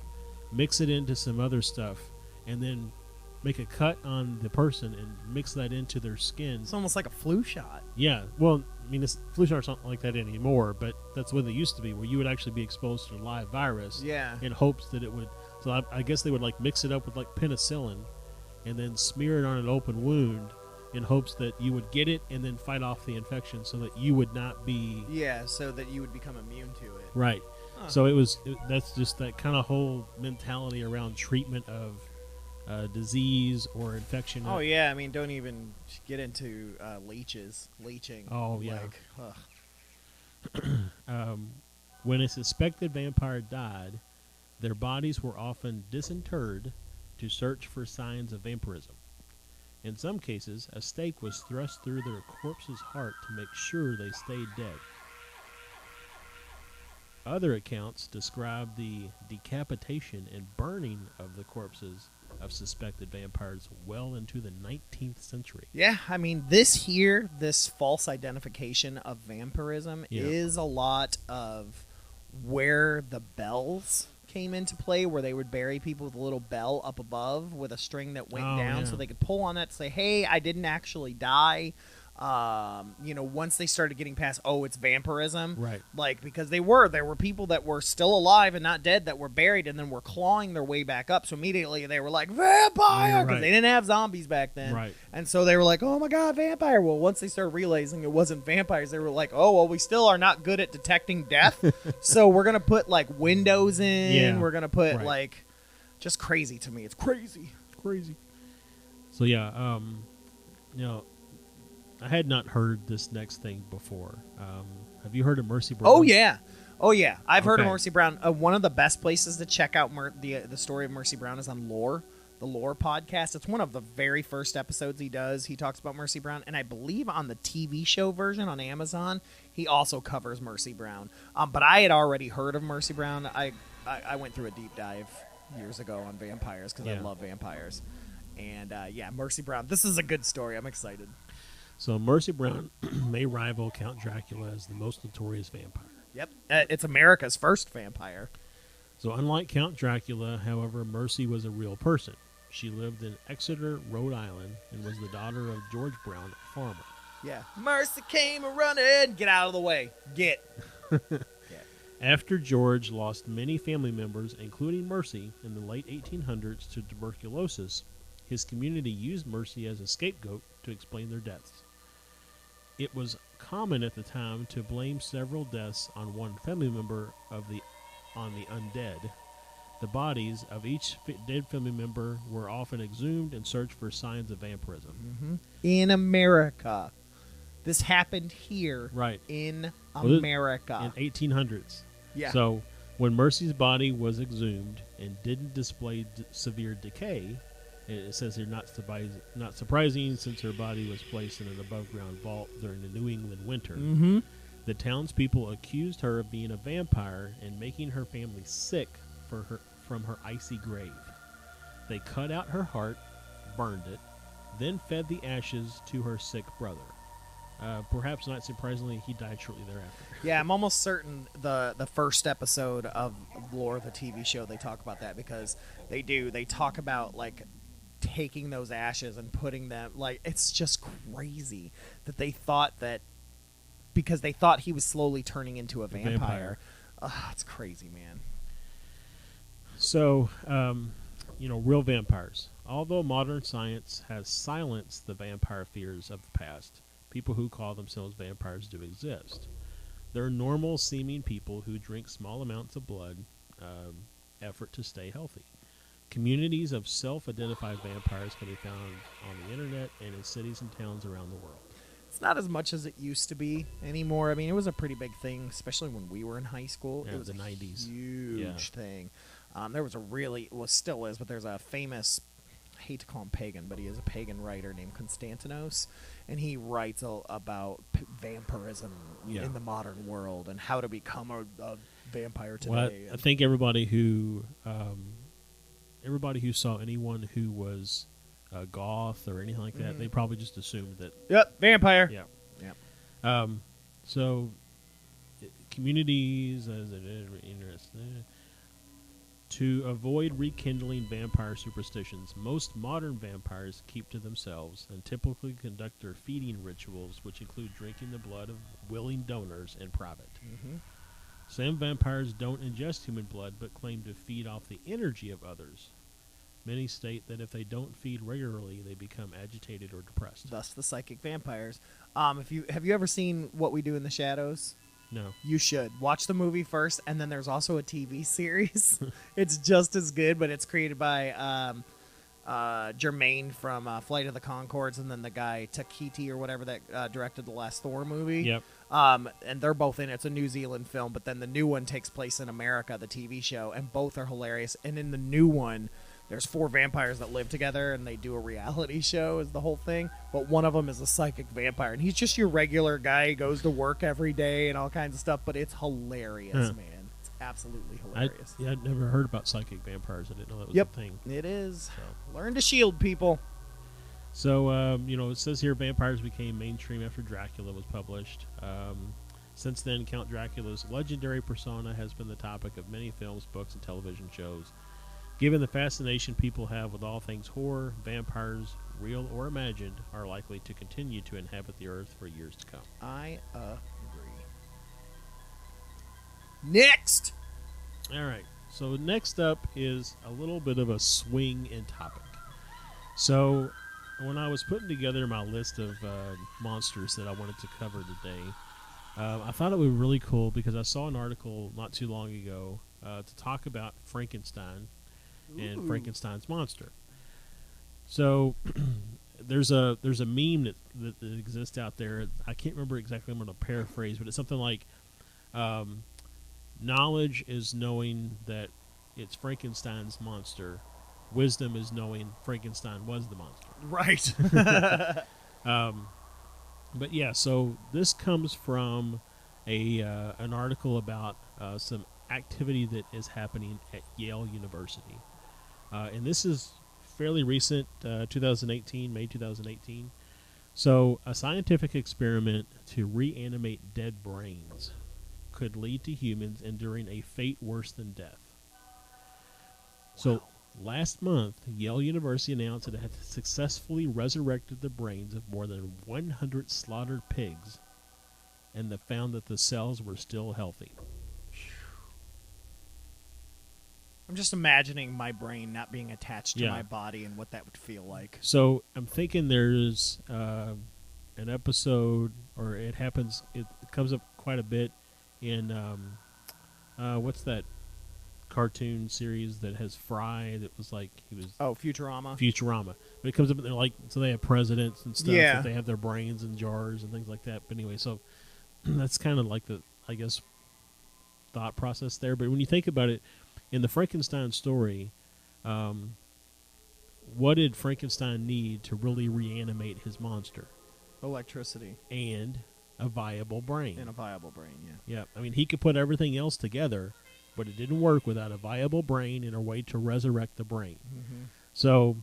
mix it into some other stuff, and then make a cut on the person and mix that into their skin. It's almost like a flu shot. Yeah, well, I mean, flu shots aren't like that anymore, but that's what they used to be, where you would actually be exposed to a live virus in hopes that it would. So I guess they would like mix it up with like penicillin and then smear it on an open wound in hopes that you would get it and then fight off the infection so that you would not be. Yeah, so that you would become immune to it. Right. So that's just that kind of whole mentality around treatment of disease or infection. Oh yeah, I mean, don't even get into leeching. Oh yeah. Like, when a suspected vampire died, their bodies were often disinterred to search for signs of vampirism. In some cases, a stake was thrust through their corpse's heart to make sure they stayed dead. Other accounts describe the decapitation and burning of the corpses of suspected vampires well into the 19th century. Yeah, I mean, this false identification of vampirism is a lot of where the bells came into play, where they would bury people with a little bell up above with a string that went down so they could pull on that to say, hey, I didn't actually die. Once they started getting past, it's vampirism, right? Like, because there were people that were still alive and not dead that were buried and then were clawing their way back up. So immediately they were like, vampire, because they didn't have zombies back then, right? And so they were like, oh my god, vampire. Well, once they started realizing it wasn't vampires, they were like, oh well, we still are not good at detecting death, so we're gonna put like windows in. Yeah. We're gonna put like, just crazy to me. It's crazy. So yeah, I had not heard this next thing before. Have you heard of Mercy Brown? Oh yeah. I've heard of Mercy Brown. One of the best places to check out the story of Mercy Brown is on Lore, the Lore podcast. It's one of the very first episodes he does. He talks about Mercy Brown, and I believe on the TV show version on Amazon, he also covers Mercy Brown. But I had already heard of Mercy Brown. I went through a deep dive years ago on vampires because I love vampires. And Mercy Brown. This is a good story. I'm excited. So Mercy Brown may rival Count Dracula as the most notorious vampire. Yep. It's America's first vampire. So unlike Count Dracula, however, Mercy was a real person. She lived in Exeter, Rhode Island, and was the daughter of George Brown, a farmer. Yeah. Mercy came a-running. Get out of the way. Get. After George lost many family members, including Mercy, in the late 1800s to tuberculosis, his community used Mercy as a scapegoat to explain their deaths. It was common at the time to blame several deaths on one family member on the undead. The bodies of each dead family member were often exhumed and searched for signs of vampirism. Mm-hmm. In America. This happened here. Right. In America. In 1800s. Yeah. So when Mercy's body was exhumed and didn't display severe decay, it says here not surprising since her body was placed in an above-ground vault during the New England winter. Mm-hmm. The townspeople accused her of being a vampire and making her family sick from her icy grave. They cut out her heart, burned it, then fed the ashes to her sick brother. Perhaps not surprisingly, he died shortly thereafter. Yeah, I'm almost certain the first episode of Lore, the TV show, they talk about that because they talk about like taking those ashes and putting them, like, it's just crazy that they thought that because they thought he was slowly turning into a vampire. It's crazy, man. So, real vampires. Although modern science has silenced the vampire fears of the past, people who call themselves vampires do exist. They're normal-seeming people who drink small amounts of blood, effort to stay healthy. Communities of self-identified vampires can be found on the internet and in cities and towns around the world. It's not as much as it used to be anymore. I mean, it was a pretty big thing, especially when we were in high school. Yeah, it was the a 90s. huge thing. There was still is, but there's a famous, I hate to call him pagan, but he is a pagan writer named Constantinos, and he writes about vampirism in the modern world and how to become a vampire today. Well, I think everybody who saw anyone who was goth or anything like that, they probably just assumed that. Yep, vampire. Yeah. Yep. So, communities as it is interesting. To avoid rekindling vampire superstitions, most modern vampires keep to themselves and typically conduct their feeding rituals, which include drinking the blood of willing donors in private. Mm-hmm. Some vampires don't ingest human blood but claim to feed off the energy of others. Many state that if they don't feed regularly, they become agitated or depressed. Thus the psychic vampires. Have you ever seen What We Do in the Shadows? No. You should. Watch the movie first, and then there's also a TV series. It's just as good, but it's created by Jermaine from Flight of the Conchords, and then the guy Takiti or whatever that directed the last Thor movie. Yep. And they're both in it. It's a New Zealand film, but then the new one takes place in America, the TV show, and both are hilarious. And in the new one, there's 4 vampires that live together, and they do a reality show is the whole thing. But one of them is a psychic vampire, and he's just your regular guy. He goes to work every day and all kinds of stuff, but it's hilarious, man. It's absolutely hilarious. I'd never heard about psychic vampires. I didn't know that was a thing. It is. So. Learn to shield people. So, it says here vampires became mainstream after Dracula was published. Since then, Count Dracula's legendary persona has been the topic of many films, books, and television shows. Given the fascination people have with all things horror, vampires, real or imagined, are likely to continue to inhabit the earth for years to come. I agree. Next! All right. So next up is a little bit of a swing in topic. So when I was putting together my list of monsters that I wanted to cover today, I thought it would be really cool because I saw an article not too long ago to talk about Frankenstein and Frankenstein's monster. So there's a meme that exists out there. I can't remember exactly. I'm going to paraphrase, but it's something like knowledge is knowing that it's Frankenstein's monster. Wisdom is knowing Frankenstein was the monster. Right. But yeah, so this comes from an article about some activity that is happening at Yale University. And this is fairly recent, 2018, May 2018. So a scientific experiment to reanimate dead brains could lead to humans enduring a fate worse than death. So last month, Yale University announced that it had successfully resurrected the brains of more than 100 slaughtered pigs and found that the cells were still healthy. I'm just imagining my brain not being attached to my body and what that would feel like. So I'm thinking there's an episode, or it comes up quite a bit in, what's that cartoon series that has Fry that was like, he was... Oh, Futurama. Futurama. But it comes up and they're like, so they have presidents and stuff, Yeah. that they have their brains in jars and things like that. But anyway, so that's kind of like the, I guess, thought process there. But when you think about it, in the Frankenstein story, what did Frankenstein need to really reanimate his monster? Electricity. And a viable brain. And a viable brain, yeah. Yeah. I mean, he could put everything else together, but it didn't work without a viable brain and a way to resurrect the brain. Mm-hmm. So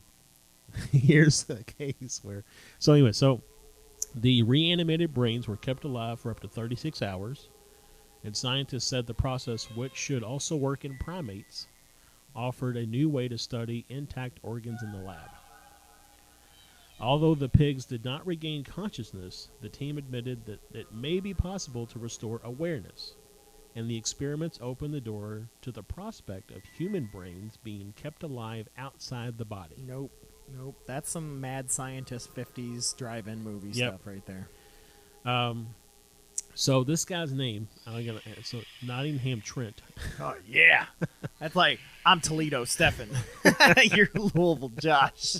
here's the case where. So anyway, the reanimated brains were kept alive for up to 36 hours, and scientists said the process, which should also work in primates, offered a new way to study intact organs in the lab. Although the pigs did not regain consciousness, the team admitted that it may be possible to restore awareness, and the experiments opened the door to the prospect of human brains being kept alive outside the body. Nope. That's some mad scientist 50s drive-in movie Yep. stuff right there. So this guy's name, so Nottingham Trent. Oh, yeah. That's like, I'm Toledo Stefan. You're Louisville Josh.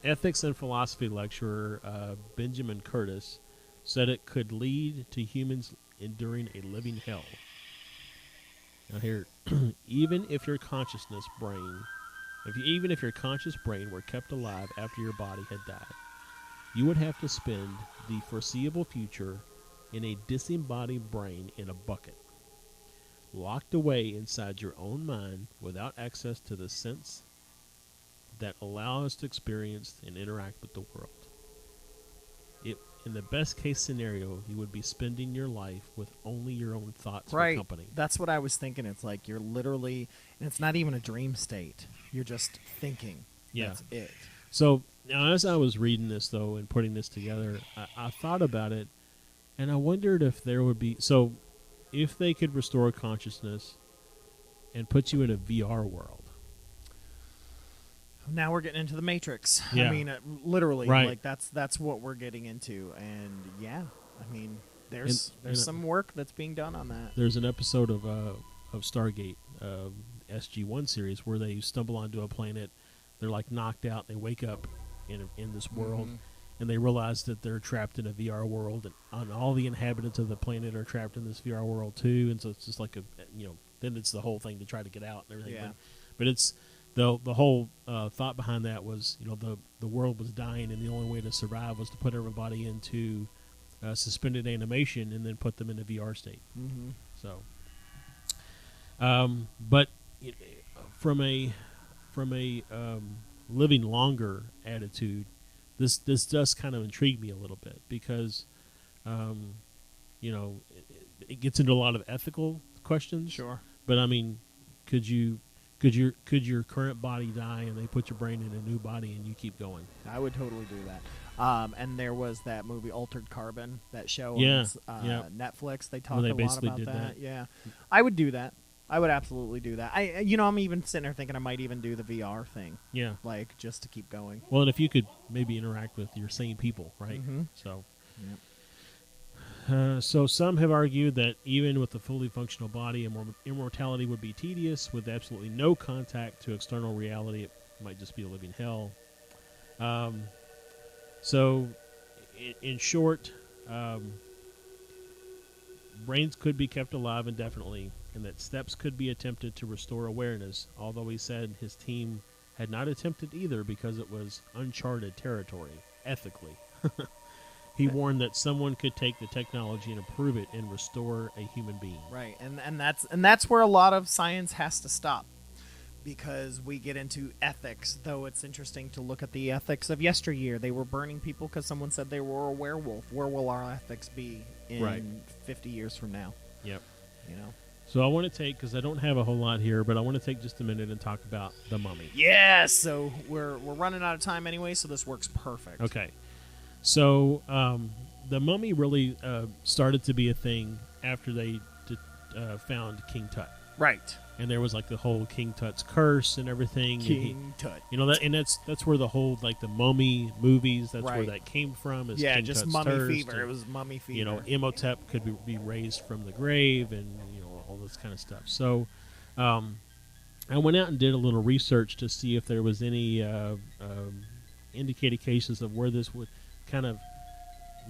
Ethics and philosophy lecturer Benjamin Curtis said it could lead to humans enduring a living hell. Now here, even if your conscious brain were kept alive after your body had died, you would have to spend the foreseeable future in a disembodied brain in a bucket, locked away inside your own mind without access to the sense that allow us to experience and interact with the world. In the best case scenario, you would be spending your life with only your own thoughts for company. That's what I was thinking. It's like you're literally, and it's not even a dream state. You're just thinking. Yeah. That's it. So now, as I was reading this, though, and putting this together, I thought about it, and I wondered if there would be... So, if they could restore consciousness and put you in a VR world. Now we're getting into the Matrix. Yeah. I mean, literally, Right. like that's what we're getting into. And yeah, I mean, there's And some work that's being done on that. There's an episode of Stargate, SG-1 series, where they stumble onto a planet. They're like knocked out. They wake up in this world, and they realize that they're trapped in a VR world, and all the inhabitants of the planet are trapped in this VR world too. And so it's just like then it's the whole thing to try to get out and everything. Yeah. But it's the whole thought behind that was, the world was dying, and the only way to survive was to put everybody into suspended animation and then put them in a VR state. Mm-hmm. So, but from a living longer attitude, this does kind of intrigue me a little bit because, it gets into a lot of ethical questions. Sure. But I mean, could your current body die and they put your brain in a new body and you keep going? I would totally do that. And there was that movie Altered Carbon, that show Yeah, on Netflix. They talked Well, they a lot basically about did that. that. Yeah, I would do that. I would absolutely do that. I'm even sitting there thinking I might even do the VR thing, Yeah. like just to keep going. Well, and if you could maybe interact with your same people, right? Mhm. So. Yep. So some have argued that even with a fully functional body, immortality would be tedious. With absolutely no contact to external reality, it might just be a living hell. So, in short, brains could be kept alive indefinitely, and that steps could be attempted to restore awareness, although he said his team had not attempted either because it was uncharted territory, ethically. He warned that someone could take the technology and improve it and restore a human being. Right, and that's where a lot of science has to stop, because we get into ethics. Though it's interesting to look at the ethics of yesteryear. They were burning people because someone said they were a werewolf. Where will our ethics be in 50 years from now? Yep. So I want to take, because I don't have a whole lot here, but I want to take just a minute and talk about the Mummy. Yeah. So we're running out of time anyway, so this works perfect. Okay. So, the Mummy really started to be a thing after they found King Tut. Right. And there was like the whole King Tut's curse and everything. King Tut. That's where the whole like the Mummy movies. That's where Right. that came from. Is Yeah, King just Tut's mummy thirst fever. and, It was mummy fever. Imhotep could be raised from the grave, and all this kind of stuff. So, I went out and did a little research to see if there was any indicated cases of where this would kind of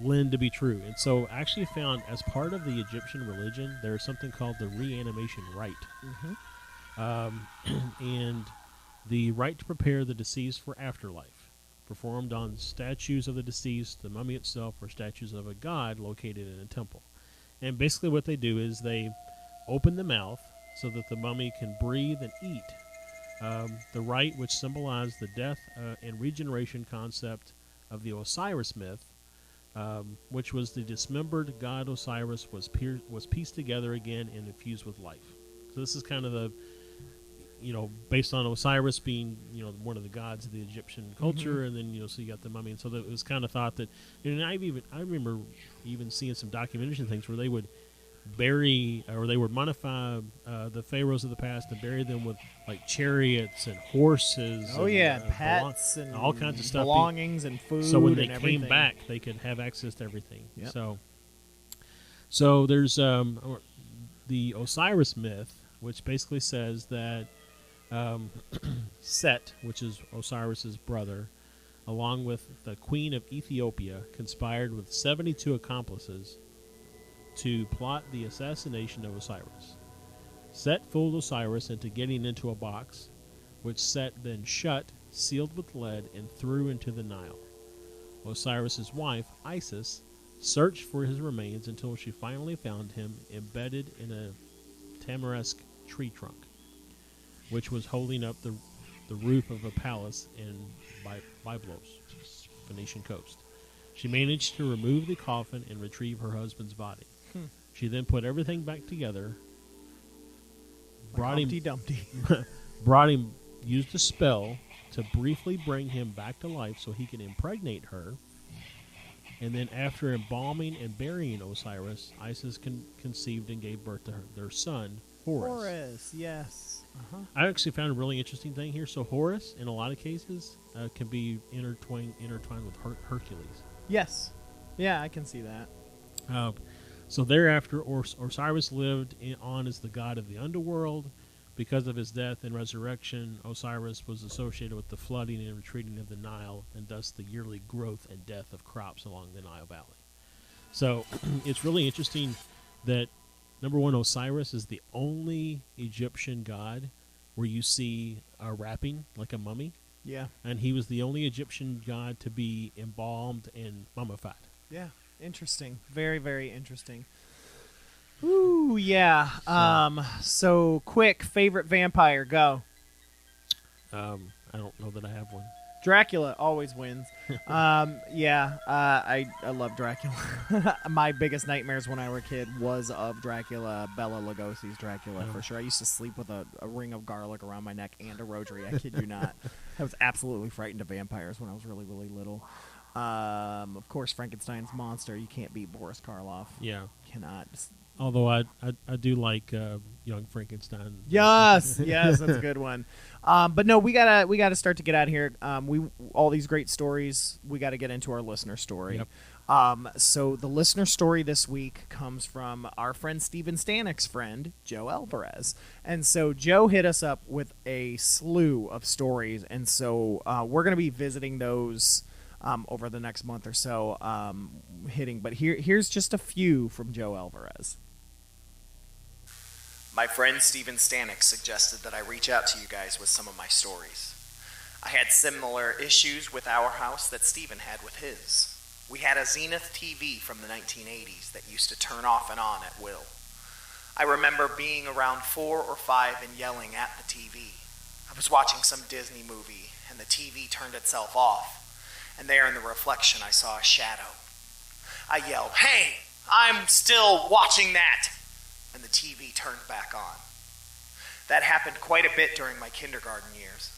lend to be true. And so I actually found, as part of the Egyptian religion, there's something called the reanimation rite. And the rite to prepare the deceased for afterlife, performed on statues of the deceased, the mummy itself, or statues of a god located in a temple. And basically what they do is they open the mouth so that the mummy can breathe and eat. The rite, which symbolized the death and regeneration concept of the Osiris myth, which was the dismembered god Osiris was pieced together again and infused with life. So this is kind of the, based on Osiris being, one of the gods of the Egyptian culture, and then, so you got the mummy, and so it was kind of thought that, and I remember even seeing some documentation things where they would bury, or they would mummify the pharaohs of the past and bury them with like chariots and horses. Oh, and, yeah, pets and all kinds of stuff. Belongings and food. So when they and came everything. back, they could have access to everything. Yep. So there's the Osiris myth, which basically says that Set, which is Osiris's brother, along with the Queen of Ethiopia, conspired with 72 accomplices to plot the assassination of Osiris. Set fooled Osiris into getting into a box, which Set then shut, sealed with lead, and threw into the Nile. Osiris's wife, Isis, searched for his remains until she finally found him embedded in a tamarisk tree trunk, which was holding up the roof of a palace in Byblos, Phoenician coast. She managed to remove the coffin and retrieve her husband's body. She then put everything back together, Humpty Dumpty. used a spell to briefly bring him back to life so he could impregnate her. And then after embalming and burying Osiris, Isis conceived and gave birth to their son, Horus. Horus, yes. I actually found a really interesting thing here. So Horus, in a lot of cases, can be intertwined with Hercules. Yes. Yeah, I can see that. So thereafter, Osiris lived on as the god of the underworld. Because of his death and resurrection, Osiris was associated with the flooding and retreating of the Nile, and thus the yearly growth and death of crops along the Nile Valley. So it's really interesting that, number one, Osiris is the only Egyptian god where you see a wrapping like a mummy. Yeah. And he was the only Egyptian god to be embalmed and mummified. Yeah. Interesting. Very, very interesting. Ooh, yeah. So quick, favorite vampire, go. I don't know that I have one. Dracula always wins. I love Dracula. My biggest nightmares when I was a kid was of Dracula, Bela Lugosi's Dracula, for sure. I used to sleep with a ring of garlic around my neck and a rosary. I kid you not. I was absolutely frightened of vampires when I was really, really little. Of course, Frankenstein's monster. You can't beat Boris Karloff. Yeah. Cannot. Although I do like Young Frankenstein. Yes, that's a good one. But no, we gotta start to get out of here. All these great stories. We got to get into our listener story. Yep. So the listener story this week comes from our friend Stephen Stanek's friend Joe Alvarez, and so Joe hit us up with a slew of stories, and so we're gonna be visiting those over the next month or so. But here's just a few from Joe Alvarez. My friend Stephen Stanek suggested that I reach out to you guys with some of my stories. I had similar issues with our house that Stephen had with his. We had a Zenith TV from the 1980s that used to turn off and on at will. I remember being around 4 or 5 and yelling at the TV. I was watching some Disney movie and the TV turned itself off, and there in the reflection I saw a shadow. I yelled, "Hey, I'm still watching that!" and the TV turned back on. That happened quite a bit during my kindergarten years.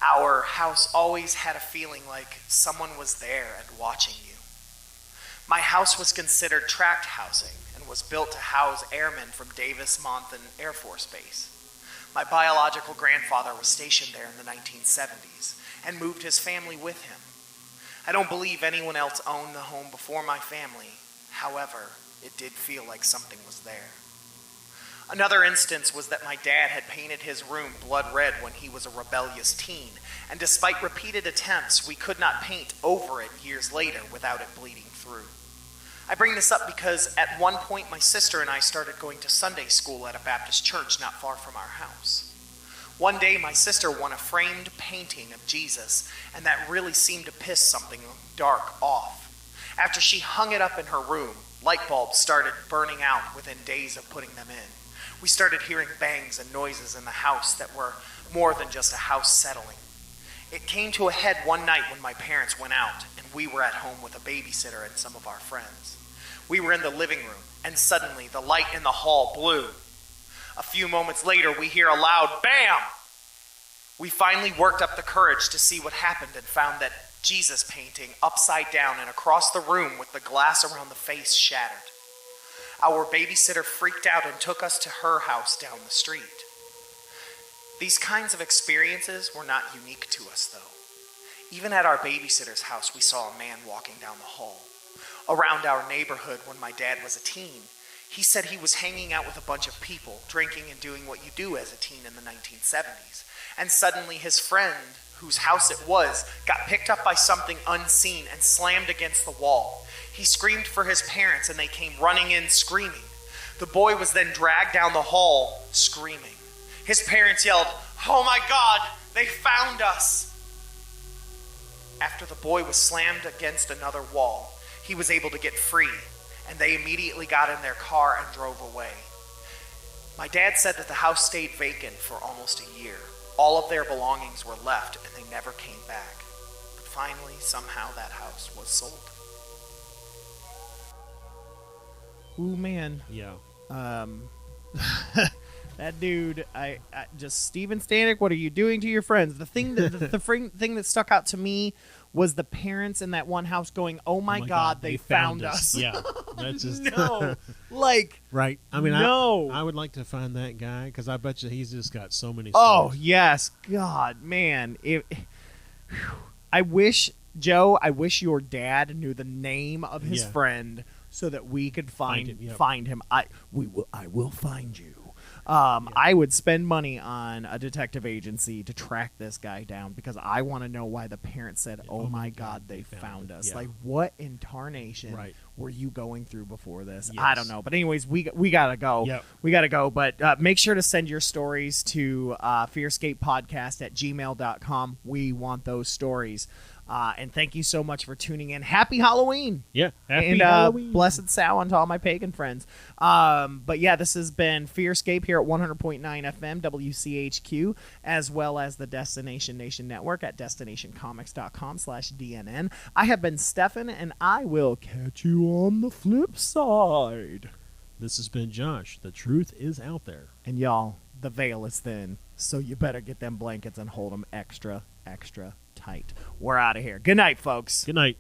Our house always had a feeling like someone was there and watching you. My house was considered tract housing and was built to house airmen from Davis-Monthan Air Force Base. My biological grandfather was stationed there in the 1970s and moved his family with him. I don't believe anyone else owned the home before my family. However, it did feel like something was there. Another instance was that my dad had painted his room blood red when he was a rebellious teen, and despite repeated attempts, we could not paint over it years later without it bleeding through. I bring this up because at one point my sister and I started going to Sunday school at a Baptist church not far from our house. One day my sister won a framed painting of Jesus, and that really seemed to piss something dark off. After she hung it up in her room, light bulbs started burning out within days of putting them in. We started hearing bangs and noises in the house that were more than just a house settling. It came to a head one night when my parents went out and we were at home with a babysitter and some of our friends. We were in the living room and suddenly the light in the hall blew. A few moments later we hear a loud BAM! We finally worked up the courage to see what happened and found that Jesus painting upside down and across the room with the glass around the face shattered. Our babysitter freaked out and took us to her house down the street. These kinds of experiences were not unique to us, though. Even at our babysitter's house, we saw a man walking down the hall. Around our neighborhood when my dad was a teen, he said he was hanging out with a bunch of people, drinking and doing what you do as a teen in the 1970s. And suddenly his friend, whose house it was, got picked up by something unseen and slammed against the wall. He screamed for his parents and they came running in screaming. The boy was then dragged down the hall screaming. His parents yelled, "Oh my God, they found us!" After the boy was slammed against another wall, he was able to get free, and they immediately got in their car and drove away. My dad said that the house stayed vacant for almost a year. All of their belongings were left, and they never came back. But finally, somehow, that house was sold. Ooh, man. Yeah. That dude, I just Steven Stanek, what are you doing to your friends? The thing that thing that stuck out to me was the parents in that one house going, "Oh my God, they found us." Yeah, that's just no, like right. I mean, no. I would like to find that guy because I bet you he's just got so many. Oh stories. yes, God, man. I wish Joe. I wish your dad knew the name of his friend so that we could find him. I will find you. I would spend money on a detective agency to track this guy down because I want to know why the parents said, "Oh my God, they found us." Yeah. Like, what incarnation were you going through before this? Yes. I don't know. But anyways, we gotta go. Yep. We gotta go. But make sure to send your stories to fearscapepodcast@gmail.com. We want those stories. And thank you so much for tuning in. Happy Halloween. Yeah. Happy Halloween. Blessed Samhain to all my pagan friends. But yeah, this has been FearScape here at 100.9 FM WCHQ, as well as the Destination Nation Network at destinationcomics.com/DNN. I have been Stefan, and I will catch you on the flip side. This has been Josh. The truth is out there. And y'all, the veil is thin, so you better get them blankets and hold them extra, extra tight. We're out of here. Good night, folks. Good night.